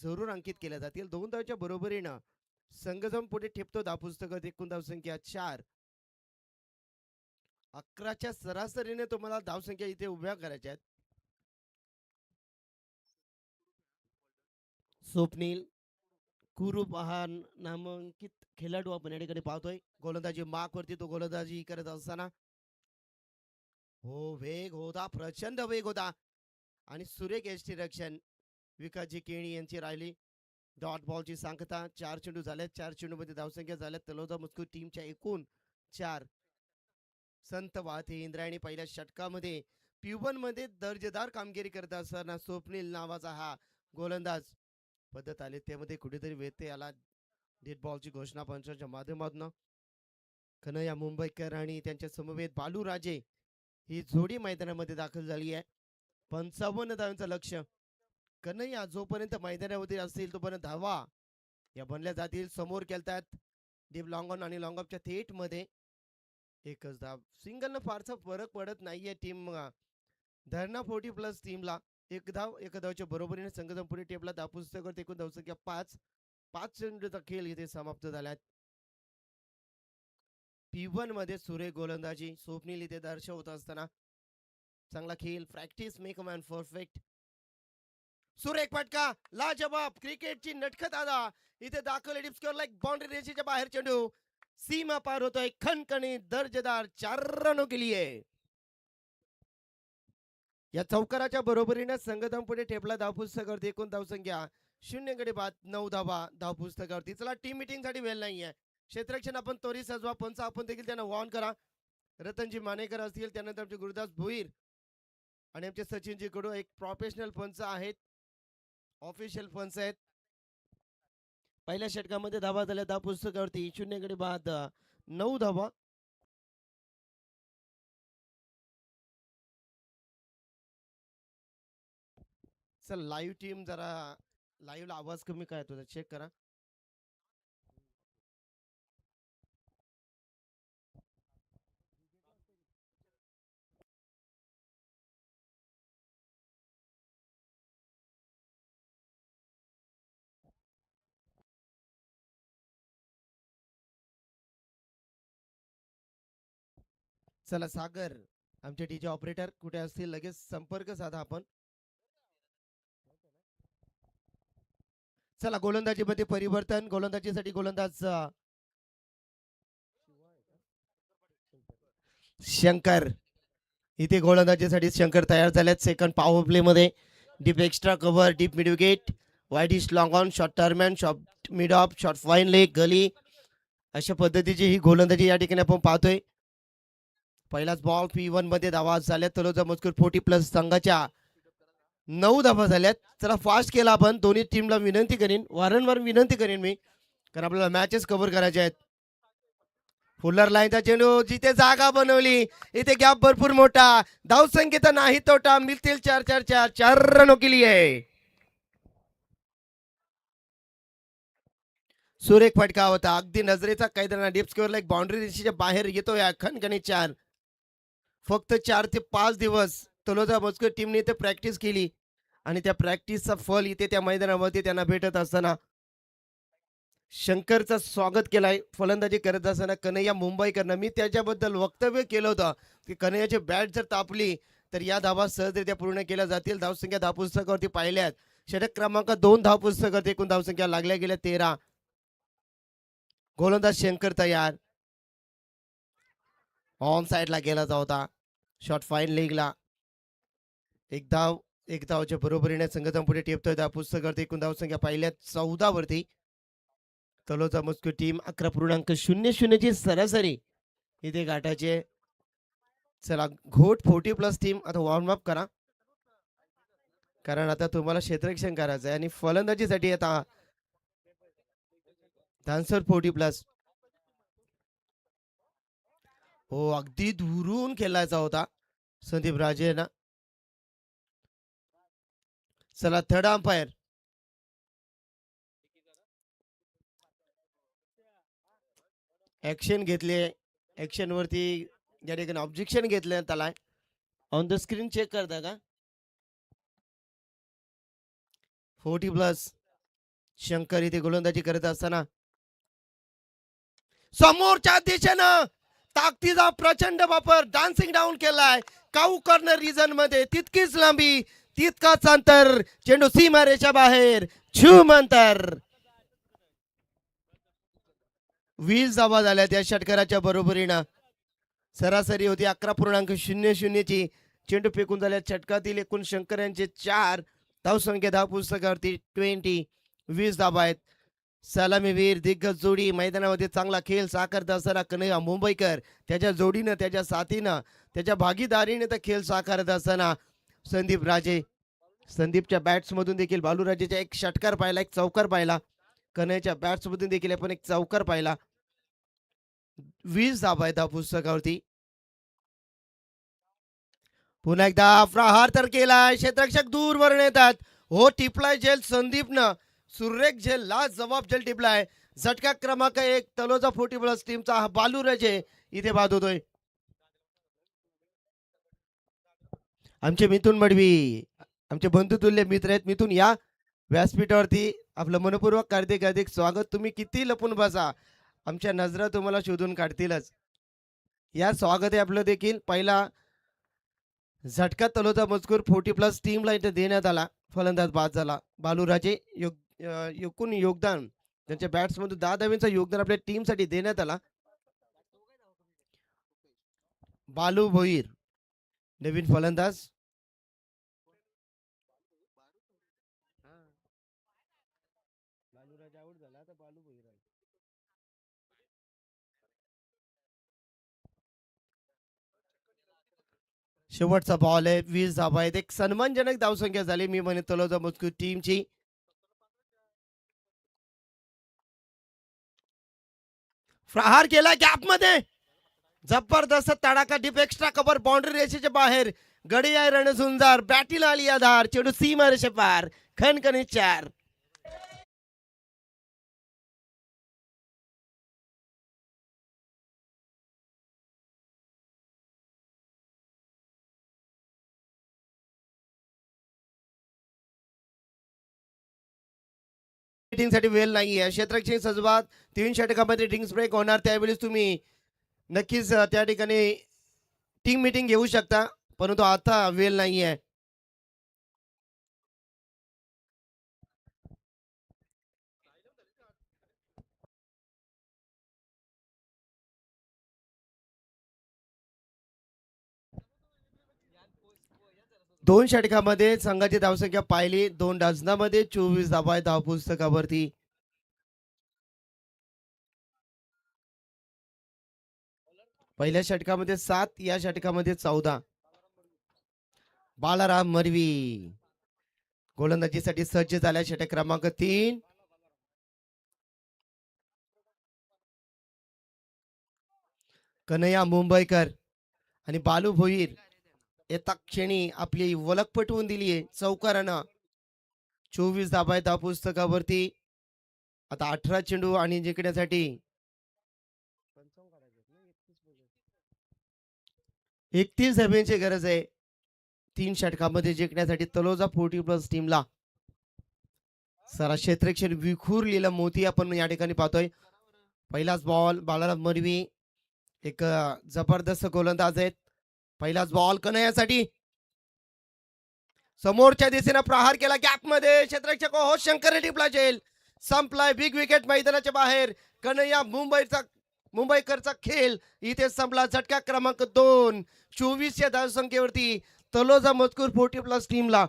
जरूर अंकित केल्या जातील. 2 धावाच्या बरोबरीनं संघजम पुढे ठेपतो. धावपुस्तकात एकूण धावसंख्या 4. 11च्या सरासरीने तुम्हाला धावसंख्या इथे उभ्या करायच्या आहेत. स्वप्नील कुरूप हा नामांकित खेळाडू आपण या ठिकाणी पाहतोय. गोलंदाजी मार्क वरती तो गोलंदाजी करत असताना हो वेग होता, प्रचंड वेग होता आणि सुरेख यष्टी रक्षण विकासजी केणी यांची राहिली. डॉट बॉलची सांगता 4 चेंडू झाल्यात. 4 चेंडू मध्ये धावसंख्या झाल्यात तलोजा मजकूर टीमच्या एकूण 4. संत वाहते इंद्रायणी पहिल्या षटकामध्ये प्युबन मध्ये दर्जेदार कामगिरी करत असताना स्वप्नील नावाचा हा गोलंदाज पद्धत आले त्यामध्ये कुठेतरी व्यत्यय आला. डेड बॉलची घोषणा पंचांच्या माध्यमातून. कन्हैया मुंबईकर आणि त्यांच्या समवेत बालू राजे ही जोडी मैदानामध्ये दाखल झाली आहे. 55 धावांचं लक्ष्य. कन्हैया जोपर्यंत मैदानामध्ये असतील तोपर्यंत धावा या बनल्या जातील. समोर खेळतात डीप लॉंग ऑन आणि लॉंग ऑफच्या थेट मध्ये एकच धाव. सिंगलनं फारसा फरक पडत नाहीये टीम धरणा 40+ टीमला. एक धाव एका धावच्या बरोबरीने संघटन पुढे टेपला. धावपुस्तकावर एकूण धावसंख्या 5. 5 चेंडूचा खेळ इथे समाप्त झालाय. P1 मध्ये सुरेख गोलंदाजी स्वप्नील इथे दर्शवत असताना चांगला खेळ. Practice make a man perfect. सुरेख फटका लाजवाब क्रिकेटची नटखत आदा इथे दाखवले. डीप स्कोर लाईक बाउंड्री रेषेच्या बाहेर चेंडू सीमा पार होतोय. खणखणी दर्जेदार 4 रनों के लिए. या चौकाराच्या बरोबरीने संघटन पुढे ठेपला. धावपुस्तकावरती एकूण धावसंख्या 0 गडी बाद. 9 धावा धावपुस्तकावरती. चला टीम मीटिंग साठी वेळ नाहीये. क्षेत्ररक्षण आपण त्वरित सजवा. पंच आपण देखील त्यांना वॉर्न करा. रतनजी मानेकर असतील, त्यानंतर आमचे गुरुदास भोईर आणि आमचे सचिनजी कडू एक प्रोफेशनल पंच आहेत, ऑफिशियल पंच आहेत. पहिल्या षटकामध्ये धावा झाल्या धावपुस्तकावरती 0 गडी बाद 9 धावा. चल लाईव्ह टीम जरा लाईव्हला आवाज कमी काय येतो चेक करा. चला सागर आमचे डीजे ऑपरेटर कुठे असतील लगेच संपर्क साधा आपण. चला गोलंदाजीमध्ये परिवर्तन. गोलंदाजीसाठी गोलंदाज शंकर. इथे गोलंदाजीसाठी शंकर तयार झाल्यात. सेकंड पॉवर प्ले मध्ये deep extra cover, deep mid wicket, wide इस्ट long on, short third man, short mid off, short fine leg, gully, अशा पद्धतीची ही गोलंदाजी या ठिकाणी आपण पाहतोय. पहिलाच बॉल P1 मध्ये धावा झाल्यात. तलोजा मजकूर 40+ संघाच्या 9 धावा झाल्यात. चला फास्ट केला आपण. दोन्ही टीमला विनंती करीन, वारंवार विनंती करीन मी, कारण आपल्याला मॅचेस कव्हर करायचे आहेत. फुलर लाईनचा चेंडू, जिथे जागा बनवली इथे गॅप भरपूर मोठा. धावसंख्येचा नाही तोटा, मिळतील 4 रनों के लिए. सुरेख फटका होता, अगदी नजरेचा कैदाना. डीप स्कोअरला एक बाउंड्री रेषेच्या बाहेर येतोय. खणखणीत 4. फक्त 4 ते 5 दिवस तलोजा मजकूर टीमने इथे प्रॅक्टिस केली आणि त्या प्रॅक्टिसचा फल इथे त्या मैदानामध्ये त्यांना भेटत असताना शंकरचं स्वागत केलाय. फलंदाजी करत असताना कन्हैया मुंबईकरनं, मी त्याच्याबद्दल वक्तव्य केलं होतं की कन्हैयाची बॅट जर तापली तर या धावा सहजरित्या पूर्ण केल्या जातील. धावसंख्या धावपुस्तकावरती पाहिल्यात. षटक क्रमांक 2 धावपुस्तकावरती एकूण धावसंख्या लागल्या गेल्या 13. गोलंदाज शंकर तयार. ऑन साइडला गेला होता. शॉर्ट फाईन लेगला एक धावच्या बरोबरीने संघाचा पुढे टेपतोय. धावपुस्तकावरती एकूण धावसंख्या पाहिल्यात 14 वरती. तलोजा मस्को टीम 11.00 ची सरासरी इथे गाठाचे. चला घोट 40+ टीम आता वॉर्म अप करा, कारण आता तुम्हाला क्षेत्ररक्षण करायचं आहे आणि फलंदाजीसाठी आता धानसर 40+. हो, अगदी दुरून खेळायचा होता संदीप राजे ना. चला थर्ड अंपायर. ऍक्शन घेतले. ऍक्शन वरती या ठिकाणी ऑब्जेक्शन घेतल्यात आलाय. ऑन द स्क्रीन चेक करता का? 40+. शंकर इथे गोलंदाजी करत असताना समोरच्या दिशेनं ताकदीचा प्रचंड वापर, डान्सिंग डाऊन केलाय. काऊ कॉर्नर रिजन मध्ये तितकीच लांबी, तितकाच अंतर. चेंडू सीमारेषा बाहेर, झूम अंतर. 20 धावा झाल्या त्या षटकाराच्या बरोबरीनं. सरासरी होती 11.00 ची. चेंडू फेकून झाल्या षटकातील एकूण शंकर यांचे 4. धावसंख्या धावपुस्तकावरती 20 धावा आहेत. सलामीवीर दिग्गज जोडी मैदानामध्ये चांगला खेळ साकारत असताना कन्हैया मुंबईकर, त्याच्या जोडीनं, त्याच्या साथीनं, त्याच्या भागीदारीने तर खेळ साकारत असताना संदीप राजे. संदीपच्या बॅट्स मधून देखील बालूराजेचा एक षटकार पाहिला, एक चौकार पाहिला. कन्हैयाच्या बॅट्स मधून देखील आपण एक चौकार पाहिला. 20 धावा आहेत पुस्तकावरती. पुन्हा एकदा प्रहार तर केलाय. क्षेत्ररक्षक दूरवरून येतात. हो, टिपलाय झेल संदीपनं. सुरेख झेल, ला जबाब झेल टिपलाय. झटका क्रमांक 1 तलोजा 40+ टीमचा हा बालूराजे इथे बाद होतोय. आमचे मिथुन मडवी, आमचे बंधुतुल्य मित्र आहेत. मिथुन या व्यासपीठावरती. आपलं मनपूर्वक हार्दिक स्वागत. तुम्ही किती लपून बसा, आमच्या नजरा तुम्हाला शोधून काढतीलच. या स्वागत आहे आपलं देखील. पहिला झटका तलोजा मजकूर 40+ टीमला इथे देण्यात आला. फलंदाज बाद झाला बालूराजे. एकूण योगदान त्यांच्या बॅट्स मधून 10 धावांचं योगदान आपल्या टीम साठी देण्यात आला. बालू भोईर नवीन फलंदाज. शेवटचा बॉल आहे. 20 धावा आहेत. एक सन्मानजनक धावसंख्या झाली मी म्हणेन तलोजा मजकूर टीमची. प्रहार केला गॅप मध्ये, जबरदस्त तडाखा. डीप एक्स्ट्रा कव्हर, बाउंड्री रेषेच्या बाहेर. गडी आहे रणझुंजार, बॅटीला आली आधार. चेंडू सीमा रेषे पार, खणखणीत 4. साठी वेळ नाहीये. क्षेत्ररक्षण सजवात 3 षटकामध्ये ड्रिंक्स ब्रेक होणार, त्यावेळेस तुम्ही नक्कीच त्या ठिकाणी टीम मीटिंग घेऊ शकता, परंतु आता वेळ नाहीये. दोन षटकामध्ये संघाची धावसंख्या पाहिली 2 डझनामध्ये 24 धावा आहेत धावपुस्तकावरती. पहिल्या षटकामध्ये 7, या षटकामध्ये 14. बालाराम मरवी गोलंदाजीसाठी सज्ज झाल्या. षटक क्रमांक 3. कन्हैया मुंबईकर आणि बालू भोईर येता क्षणी आपली ओळख पटवून दिली आहे चौकारानं. 24 धावा आहेत धावपुस्तकावरती. आता 18 चेंडू आणि जिंकण्यासाठी 31 धाब्यांची गरज आहे 3 षटकामध्ये जिंकण्यासाठी तलोजा 40+ टीमला. सारा क्षेत्रक्षण विखुरलेला मोती आपण या ठिकाणी पाहतोय. पहिलाच बॉल बालाराम मरवी एक जबरदस्त गोलंदाज आहेत. पहिलाच बॉल कन्हैयासाठी समोरच्या दिशेने प्रहार केला गॅप मध्ये. क्षेत्ररक्षक हो शंकर रेड्डी प्लाजेल संपलाय. बिग विकेट मैदानाच्या बाहेर. कन्हैया मुंबईकरचा खेळ इथे संपला. झटका क्रमांक 2. 24 या धावसंख्येवरती तलोजा मजकूर 40+ टीमला.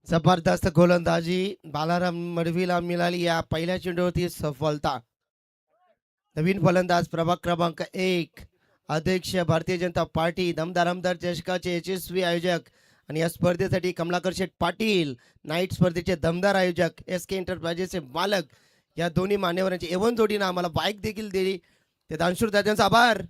जबरदस्त गोलंदाजी बालाराम मडवीला मिळाली या पहिल्या चेंडूवरती सफलता. नवीन फलंदाज प्रभाग क्रमांक 1 अध्यक्ष भारतीय जनता पार्टी दमदार आमदार चषकाचे यशस्वी आयोजक आणि या स्पर्धेसाठी कमलाकर शेठ पाटील नाईट स्पर्धेचे दमदार आयोजक SK एंटरप्राइजेसचे मालक या दोन्ही मान्यवरांची एवन जोडीनं आम्हाला बाईक देखील दिली ते दानशूर दादांचा आभार.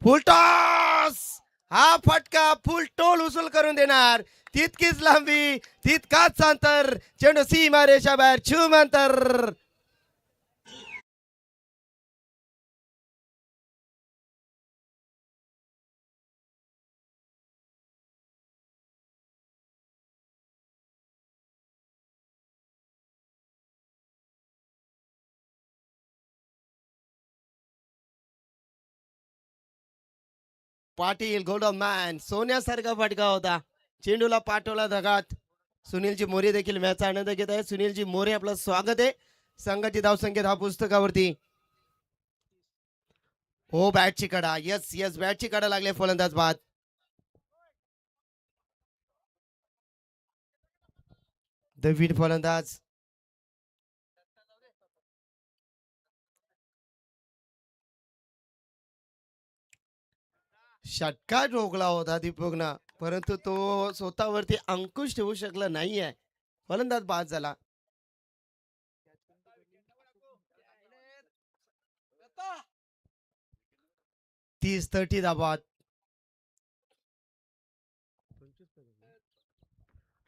फुल टॉस हा फटका फुल टोल उचल करून देणार. तितकीच लांबी तितकाच अंतर. चेंडू सीमा रेषा बाहेर छुम अंतर. पाटील गोल्डन मॅन सोन्यासारखा फटका होता. चेंडूला पाठवला धगात. सुनीलजी मोरे देखील मॅचचा आनंद घेत आहे. सुनीलजी मोरे आपलं स्वागत आहे संघाची धावसंख्या हा पुस्तकावरती. हो बॅटची कडा. यस बॅटची कडा लागले फलंदाज बाद. दवीड फलंदाज षटका ठोकला होता दीपकनं, परंतु तो स्वतःवरती अंकुश ठेवू शकला नाहीये. फलंदाज बाद झाला. 30 धाबात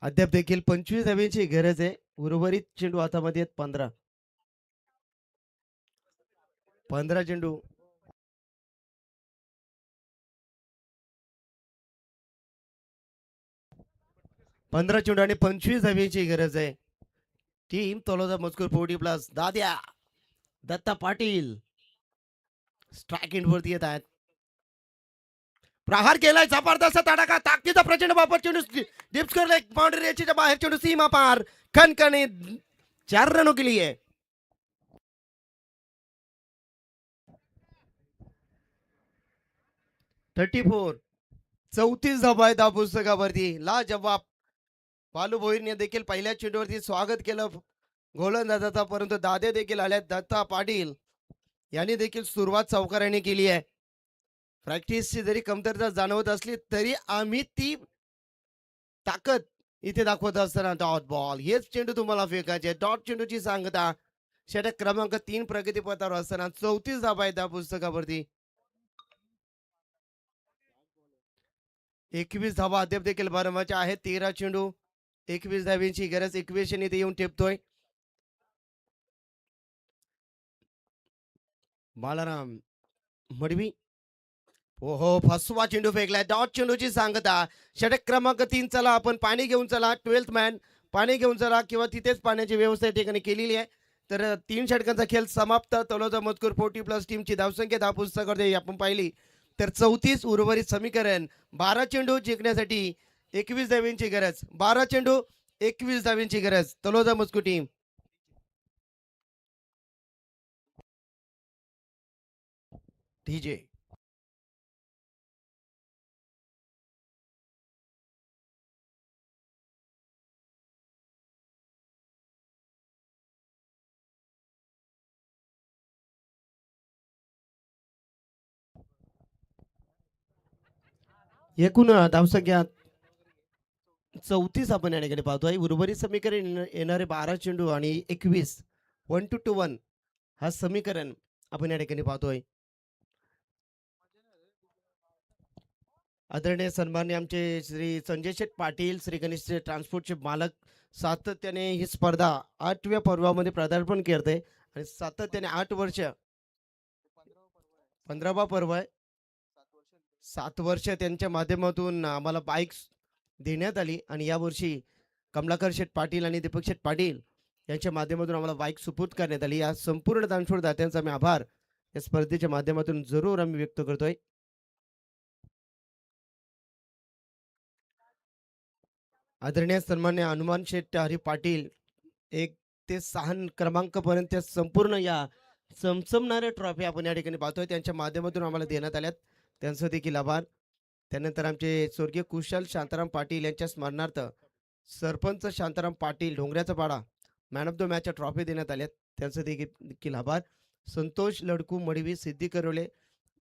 अद्याप देखील 25 धाब्यांची गरज आहे. उर्वरित चेंडू हातामध्ये आहेत 15 चेंडू. 15 चेंडू आणि 25 धाब्यांची गरज आहे. टीम तलोजा मजकूर 40+ दाद्या दत्ता पाटील स्ट्राइक एंड वरती येत आहेत. प्रहार केलाय जबरदस्त तडाखा ताकदीचा प्रचंड वापर. चेंडू डिप्स करले बाउंड्री रेषेच्या बाहेर. चेंडू सीमा पार खनखने 4 रनों के लिए. .34 34 धाबा आहेत पुस्तकावरती. लाजवाब. बालू भोईरने देखील पहिल्या चेंडूवरती स्वागत केलं गोलंदाजाचा, परंतु दादे देखील आल्यात. दत्ता पाटील यांनी देखील सुरुवात सावकाराने केली आहे. प्रॅक्टिसची जरी कमतरता जाणवत असली तरी आम्ही ती ताकद इथे दाखवत असताना डॉट बॉल हेच चेंडू तुम्हाला फेकायचे. डॉट चेंडूची सांगता षटक क्रमांक 3 प्रगतीपथावर असताना 34 धावा आहेत त्या पुस्तकावरती. 21 धावा अद्याप देखील बनवायच्या आहेत. 13 चेंडू 21 धावांची गरज. 21 इथे येऊन टेपतोय बालाराम मडवी. हो फसवा चेंडू फेकलाय. डॉट चेंडूची सांगता. षटक क्रमांक 3. चला आपण पाणी घेऊन चला. 12th मॅन पाणी घेऊन चला किंवा तिथेच पाण्याची व्यवस्था या ठिकाणी केलेली आहे. तर 3 षटकांचा खेळ समाप्त. तलोजा मजकूर 40+ टीमची धावसंख्या 10 पुस्तकावरती आपण पाहिली तर 34. उर्वरित समीकरण 12 चेंडू जिंकण्यासाठी 21 धावांची गरज. 12 चेंडू 21 धावांची गरज. तलोजा मजकूर टीम. डीजे एकूण धावसंख्या 34 आपण या ठिकाणी पाहतोय. उर्वरित समीकरण येणारे 12 चेंडू आणि 21 1 to 1 हा समीकरण आपण या ठिकाणी पाहतोय. आदरणीय सन्मान्य आमचे श्री संजय शेठ पाटील श्री गणेश ट्रान्सपोर्टचे मालक सातत्याने ही स्पर्धा 8व्या पर्वामध्ये पदार्पण करते आणि सातत्याने 8 वर्ष 15वा पर्व आहे. 7 वर्ष त्यांच्या माध्यमातून आम्हाला बाईक्स देण्यात आली आणि यावर्षी कमलाकर शेठ पाटील आणि दीपक शेठ पाटील यांच्या माध्यमातून आम्हाला बाईक सुपूर्द करण्यात आली. या संपूर्ण दानशूर दात्यांचा आम्ही आभार या स्पर्धेच्या माध्यमातून जरूर आम्ही व्यक्त करतोय. आदरणीय सन्मान्य हनुमान शेठ हरी पाटील 1 ते 6 क्रमांक पर्यंत संपूर्ण या चमचमणाऱ्या ट्रॉफी आपण या ठिकाणी पाहतोय. त्यांच्या माध्यमातून आम्हाला देण्यात आल्यात. त्यांचं देखील आभार. त्यानंतर आमचे स्वर्गीय कुशल शांताराम पाटील यांच्या स्मरणार्थ सरपंच शांताराम पाटील डोंगऱ्याचा पाडा मॅन ऑफ द मॅचच्या ट्रॉफी देण्यात आल्यात. त्यांचं देखील आभार. संतोष लडकू मडवी सिद्धी करवले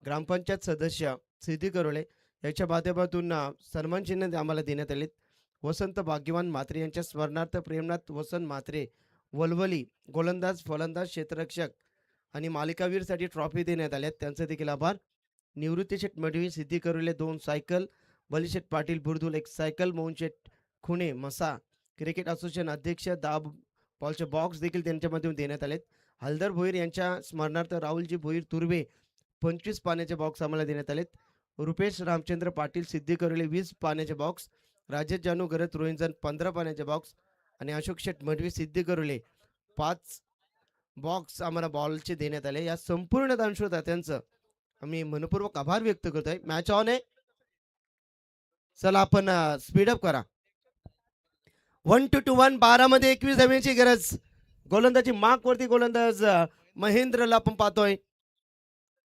ग्रामपंचायत सदस्य सिद्धी करवले यांच्या माध्यमातून सन्मान चिन्ह आम्हाला देण्यात आलेत. वसंत भाग्यवान म्हात्रे यांच्या स्मरणार्थ प्रेमनाथ वसंत म्हात्रे वलवली गोलंदाज फलंदाज क्षेत्ररक्षक आणि मालिकावीरसाठी ट्रॉफी देण्यात आल्यात. त्यांचे देखील आभार. निवृत्ती शेठ मडवी सिद्धी करवले 2 सायकल. बलीशेठ पाटील बुरदुल 1 सायकल. मोहनशेठ खुणे मसा क्रिकेट असोसिएशन अध्यक्ष 10 बॉलचे बॉक्स देखील त्यांच्या माध्यमातून देण्यात आलेत. हलदर भोईर यांच्या स्मरणार्थ राहुलजी भोईर तुर्वे 25 पाण्याचे बॉक्स आम्हाला देण्यात आलेत. रुपेश रामचंद्र पाटील सिद्धी करवले 20 पाण्याचे बॉक्स. राजेश जानू गरत रोहिंजन 15 पाण्याचे बॉक्स आणि अशोक शेठ मडवी सिद्धी करवले 5 बॉक्स आम्हाला बॉलचे देण्यात आले. या संपूर्ण दानशूर दात्यांचं आम्ही मनपूर्वक आभार व्यक्त करतोय. मॅच ऑन आहे. चला आपण स्पीडअप करा. 1 to 1 12 मध्ये 21 धावांची गरज. गोलंदाजी मार्क वरती गोलंदाज महेंद्रला आपण पाहतोय.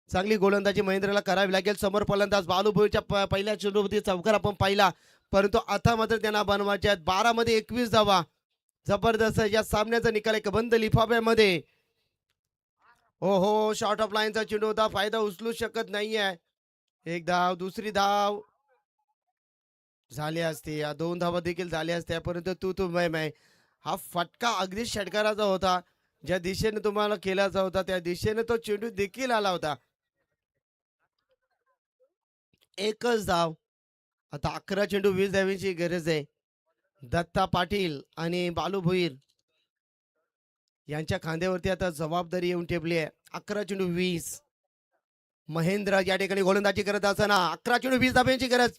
चांगली गोलंदाजी महेंद्रला करावी लागेल. समोर फलंदाज बालूभोईच्या पहिल्या चेंडूवरती चौकार आपण पाहिला परंतु आता मात्र त्यांना बनवायचे आहेत. 12 मध्ये 21 धावा. जबरदस्त या सामन्याचा निकाल एक बंद लिफाफ्यामध्ये. हो शॉर्ट ऑफ लाईनचा चेंडू होता. फायदा उचलू शकत नाहीये. एक धाव दुसरी धाव झाली असती. या 2 धावा देखील झाल्या असत्या परंतु तू मै हा फटका अगदी षटकाराचा होता. ज्या दिशेने तुम्हाला केलाचा होता त्या दिशेने तो चेंडू देखील आला होता. एकच धाव. आता 11 चेंडू 20 धावांची गरज आहे. दत्ता पाटील आणि बालू भोईर यांच्या खांद्यावरती आता जबाबदारी येऊन ठेपली आहे. 11 चेंडू 20. महेंद्र या ठिकाणी गोलंदाजी करत असताना 11 चेंडू 20 धावांची गरज.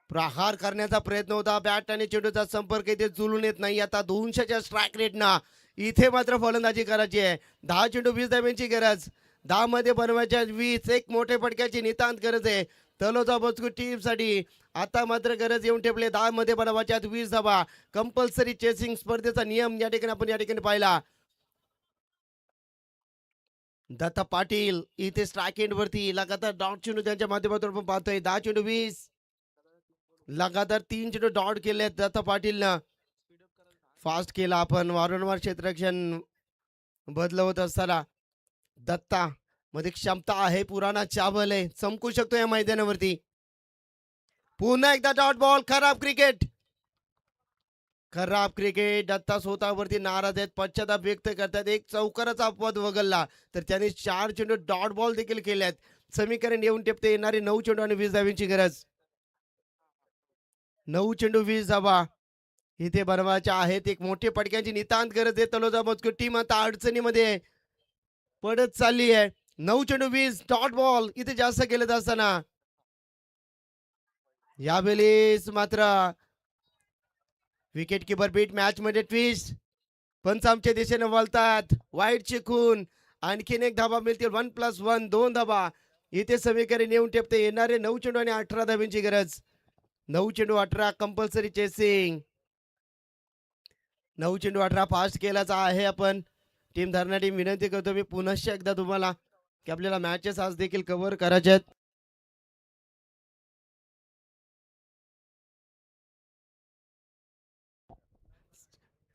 प्रहार करण्याचा प्रयत्न होता. बॅट आणि चेंडूचा संपर्क इथे जुळून येत नाही. आता 200च्या स्ट्राईक रेटना इथे मात्र फलंदाजी करायची आहे. 10 चेंडू 20 धावांची गरज. 10 मध्ये बनवायच्या 20. एक मोठे फटक्याची नितांत गरज आहे तलोजा मजकूर टीम साठी. आता मात्र गरज येऊन ठेपले. 10 मध्ये बनवायच्या 20 धावा. कंपल्सरी चेसिंग स्पर्धेचा नियम या ठिकाणी आपण या ठिकाणी पाहिला. दत्ता पाटील इथे स्ट्राईक एंड वरती लगातार डॉट चेंडू त्यांच्या माध्यमातून आपण पाहतोय. 10 चेंडू 20 लगातार 3 चेंडू डॉट केले दत्ता पाटीलनं. फास्ट केला आपण. वारंवार क्षेत्ररक्षण बदलवत असताना दत्ता मध्ये क्षमता आहे. पुराणा चावल आहे. चमकू शकतो या मैदानावरती. पुन्हा एकदा डॉट बॉल. खराब क्रिकेट. खराब क्रिकेट. दत्ता स्वतःवरती नाराज आहेत, पश्चाताप व्यक्त करतात. एक चौकाराचा अपवाद वगळला तर त्यांनी 4 चेंडू डॉट बॉल देखील केल्यात. समीकरण येऊन टिपते येणारे 9 चेंडू आणि 20 धावांची गरज. 9 चेंडू 20 धावा इथे बनवायच्या आहेत. एक मोठी पटक्यांची नितांत गरज आहे. तलोजा मजकूर टीम आता अडचणीमध्ये आहे, पडत चालली आहे. 9 चेंडू 20 डॉट बॉल इथे जास्त केलं असताना यावेळेस मात्र विकेट किपर बीट मॅच मध्ये ट्विस्ट. पंच आमच्या दिशेने वळतात. वाईट चिकून आणखीन एक धाबा मिळतील. 1+1 2 धाबा इथे समीकरण येऊन टेपते येणारे 9 चेंडू आणि 18 धाब्यांची गरज. 9 चेंडू 18 कंपल्सरी चेसिंग. 9 चेंडू 18 फास्ट केलाचा आहे. आपण टीम धारणा टीम विनंती करतो मी पुनश्च एकदा तुम्हाला की आपल्याला मॅचेस आज देखील कव्हर करायचे आहेत.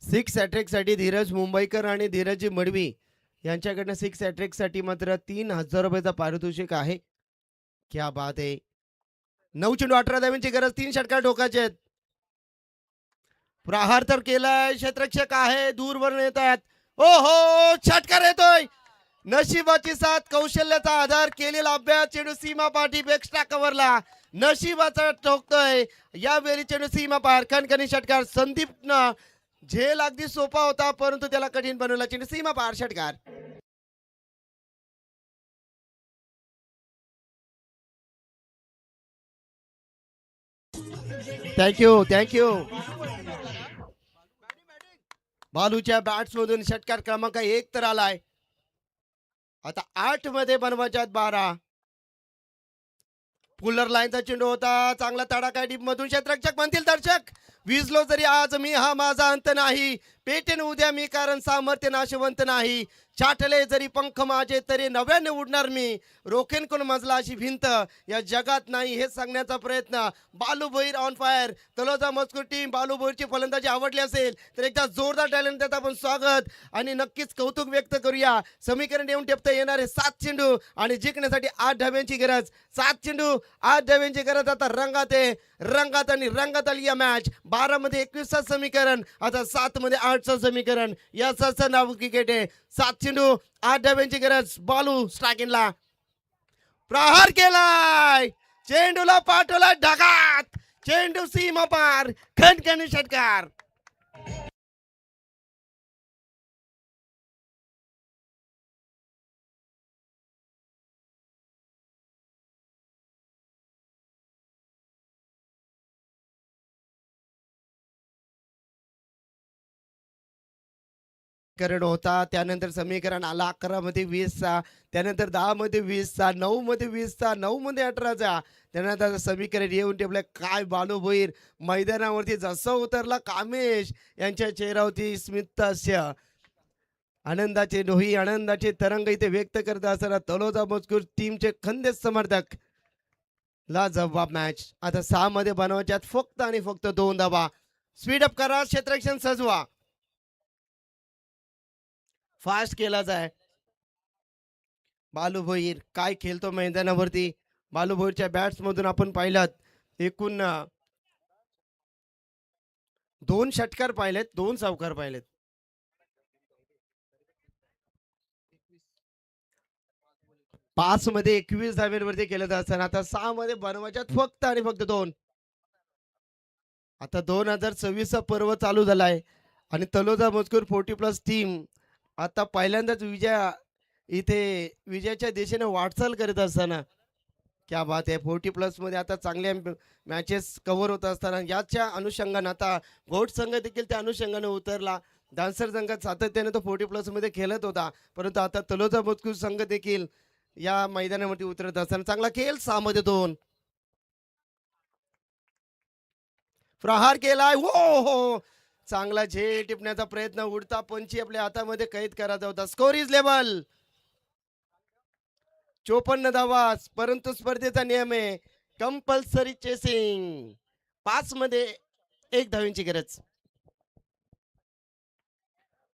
6 हॅट्रिक साठी धीरज मुंबईकर आणि धीरजी मडवी यांच्याकडनं 6 हॅट्रिक साठी मात्र 3,000 रुपयाचा पारितोषिक आहे. क्या बात आहे. 9 चेंडू 18 धाव्यांची गरज. 3 षटकार ठोकायचे आहेत. प्रहार तर केलाय. क्षेत्ररक्षक आहे दूरवरून येत आहेत. ओ हो षटकार येतोय. नशिबाची साथ कौशल्याचा आधार केलेला अभ्यास. चेंडू सीमा पाठी एक्स्ट्रा कव्हरला नशिबाचा ठोकतोय. यावेळी चेंडू सीमा पार कणकणी षटकार. संदीपनं झेल अगदी सोपा होता परंतु त्याला कठीण बनवला. चेंडू सीमा पार षटकार. थँक्यू. बालूच्या बॅट्स मधून षटकार क्रमांक 1 तर आलाय. आता 8 मध्ये बनवायच्यात 12. पुलर लाईनचा चेंडू होता. चांगला तडाखा डीप मधून क्षेत्ररक्षक म्हणतील दर्शक विजलो जरी आज मी हा माझा अंत नाही. पेटेन उद्या मी कारण सामर्थ्य नाशवंत नाही. छाटले जरी पंख माझे तरी नव्याने उडणार मी. रोखेन कोण मजला अशी भिंत या जगात नाही हे सांगण्याचा प्रयत्न. Balu Bhoir on fire. तलोजा मजकूर टीम बालू भोईरची फलंदाजी आवडली असेल तर एकदा जोरदार टॅलेंट त्यात आपण स्वागत आणि नक्कीच कौतुक व्यक्त करूया. समीकरण येऊन टेपता येणारे 7 चेंडू आणि जिंकण्यासाठी 8 धाब्यांची गरज. 7 चेंडू 8 धाब्यांची गरज. आता रंगात आहे. रंगात आणि रंगात आली या मॅच. 12 मध्ये 21चं समीकरण. आता 7 मध्ये 8चं समीकरण. याचं नाव क्रिकेट आहे. 7 चेंडू 8 धाब्यांची गरज. बालू स्ट्रायकिंगला प्रहार केलाय. चेंडूला पाठवला ढगात. चेंडू सीमा पार खणखणी षटकार. करण होता. त्यानंतर समीकरण आला 11 मध्ये 20चा. त्यानंतर 10 मध्ये 20चा. 9 मध्ये 20चा. 9 मध्ये 18चा. त्यानंतर समीकरण येऊन टेपलं. काय बालू भोईर मैदानावरती जसं उतरला कामेश यांच्या चेहऱ्यावरती स्मित हास्य. आनंदाचे डोही आनंदाचे तरंग इथे व्यक्त करत असताना तलोजा मजकूर टीमचे खंदे समर्थक ला जवाब मॅच. आता 6 मध्ये बनवायच्यात फक्त आणि फक्त 2 धावा. स्पीड अप करा. क्षेत्ररक्षण सजवा. फास्ट केला जाय. बालू भोईर काय खेळतो मैदानावरती. बालू भोईरच्या बॅट्स मधून आपण पाहिलात एकूण 2 षटकार पाहिलेत. 2 चौकार पाहिलेत. 5 मध्ये 21 धाब्यांवरती केलं जात असताना आता 6 मध्ये बनवायच्यात फक्त आणि फक्त 2. आता 2026 पर्व चालू झालाय आणि तलोजा मजकूर 40+ टीम आता पहिल्यांदाच इथे विजयाच्या दिशेने वाटचाल करत असताना क्या बात आहे. 40+ मध्ये आता चांगल्या मॅचेस कव्हर होत असताना याच्या अनुषंगाने आता घोट संघ देखील त्या अनुषंगाने उतरला. डान्सर संघात सातत्याने तो 40+ मध्ये खेळत होता परंतु आता तलोजा मजकूर संघ देखील या मैदानावरती उतरत असताना चांगला खेळ. 6 मध्ये 2. प्रहार केलाय. हो चांगला झेल टिपण्याचा प्रयत्न. उडता पंची आपल्या हातामध्ये कैद करायचा होता. स्कोर इज लेवल 54 धावा. परंतु स्पर्धेचा नियम आहे कंपल्सरी चेसिंग. 5 मध्ये 1 धावांची गरज.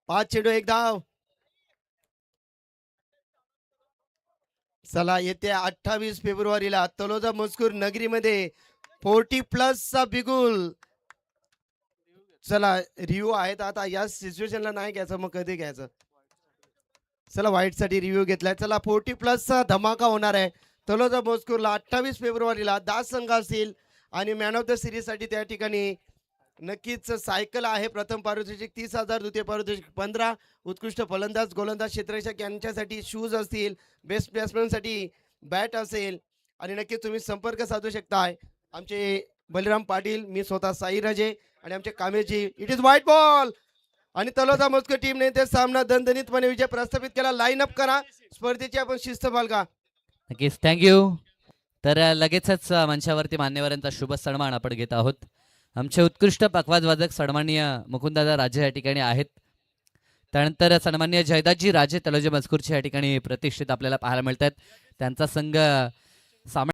5 चेंडू 1 धाव. चला येत्या 28 फेब्रुवारीला तलोजा मजकूर नगरीमध्ये 40+ चा बिगुल चला रिव्ह्यू आहेत आता या सिच्युएशनला नाही घ्यायचं मग कधी घ्यायचं. चला व्हाईट साठी रिव्ह्यू घेतलाय. चला 40+ धमाका होणार आहे तलोजा मजकूरला 28 फेब्रुवारीला 10 संघ असतील आणि मॅन ऑफ द सिरीज साठी त्या ठिकाणी नक्कीच सायकल आहे. प्रथम पारितोषिक 30,000, द्वितीय पारितोषिक 15, उत्कृष्ट फलंदाज गोलंदाज क्षेत्ररक्षक यांच्यासाठी शूज असतील, बेस्ट बॅट्समॅनसाठी बॅट असेल आणि नक्कीच तुम्ही संपर्क साधू शकताय. आमचे बलिराम पाटील, मी स्वतः साई राजे आणि आमचे कामेजी. इट इज व्हाईट बॉल आणि तलोजा मस्को टीमने ते सामना दणदणीतपणे विजय प्रस्थापित केला. लाईन अप करा स्पर्धेची आपण शिस्त बाळगा. नक्कीच थँक्यू. तर लगेचच मंचावरती मान्यवरांचा शुभ सन्मान आपण घेत आहोत. आमचे उत्कृष्ट पखवाज वादक सन्माननीय मुकुंददादा राजे या ठिकाणी आहेत. त्यानंतर सन्माननीय जयदासजी राजे तलोजा मजकूरचे या ठिकाणी प्रतिष्ठित आपल्याला पाहायला मिळतात. त्यांचा संघ सामना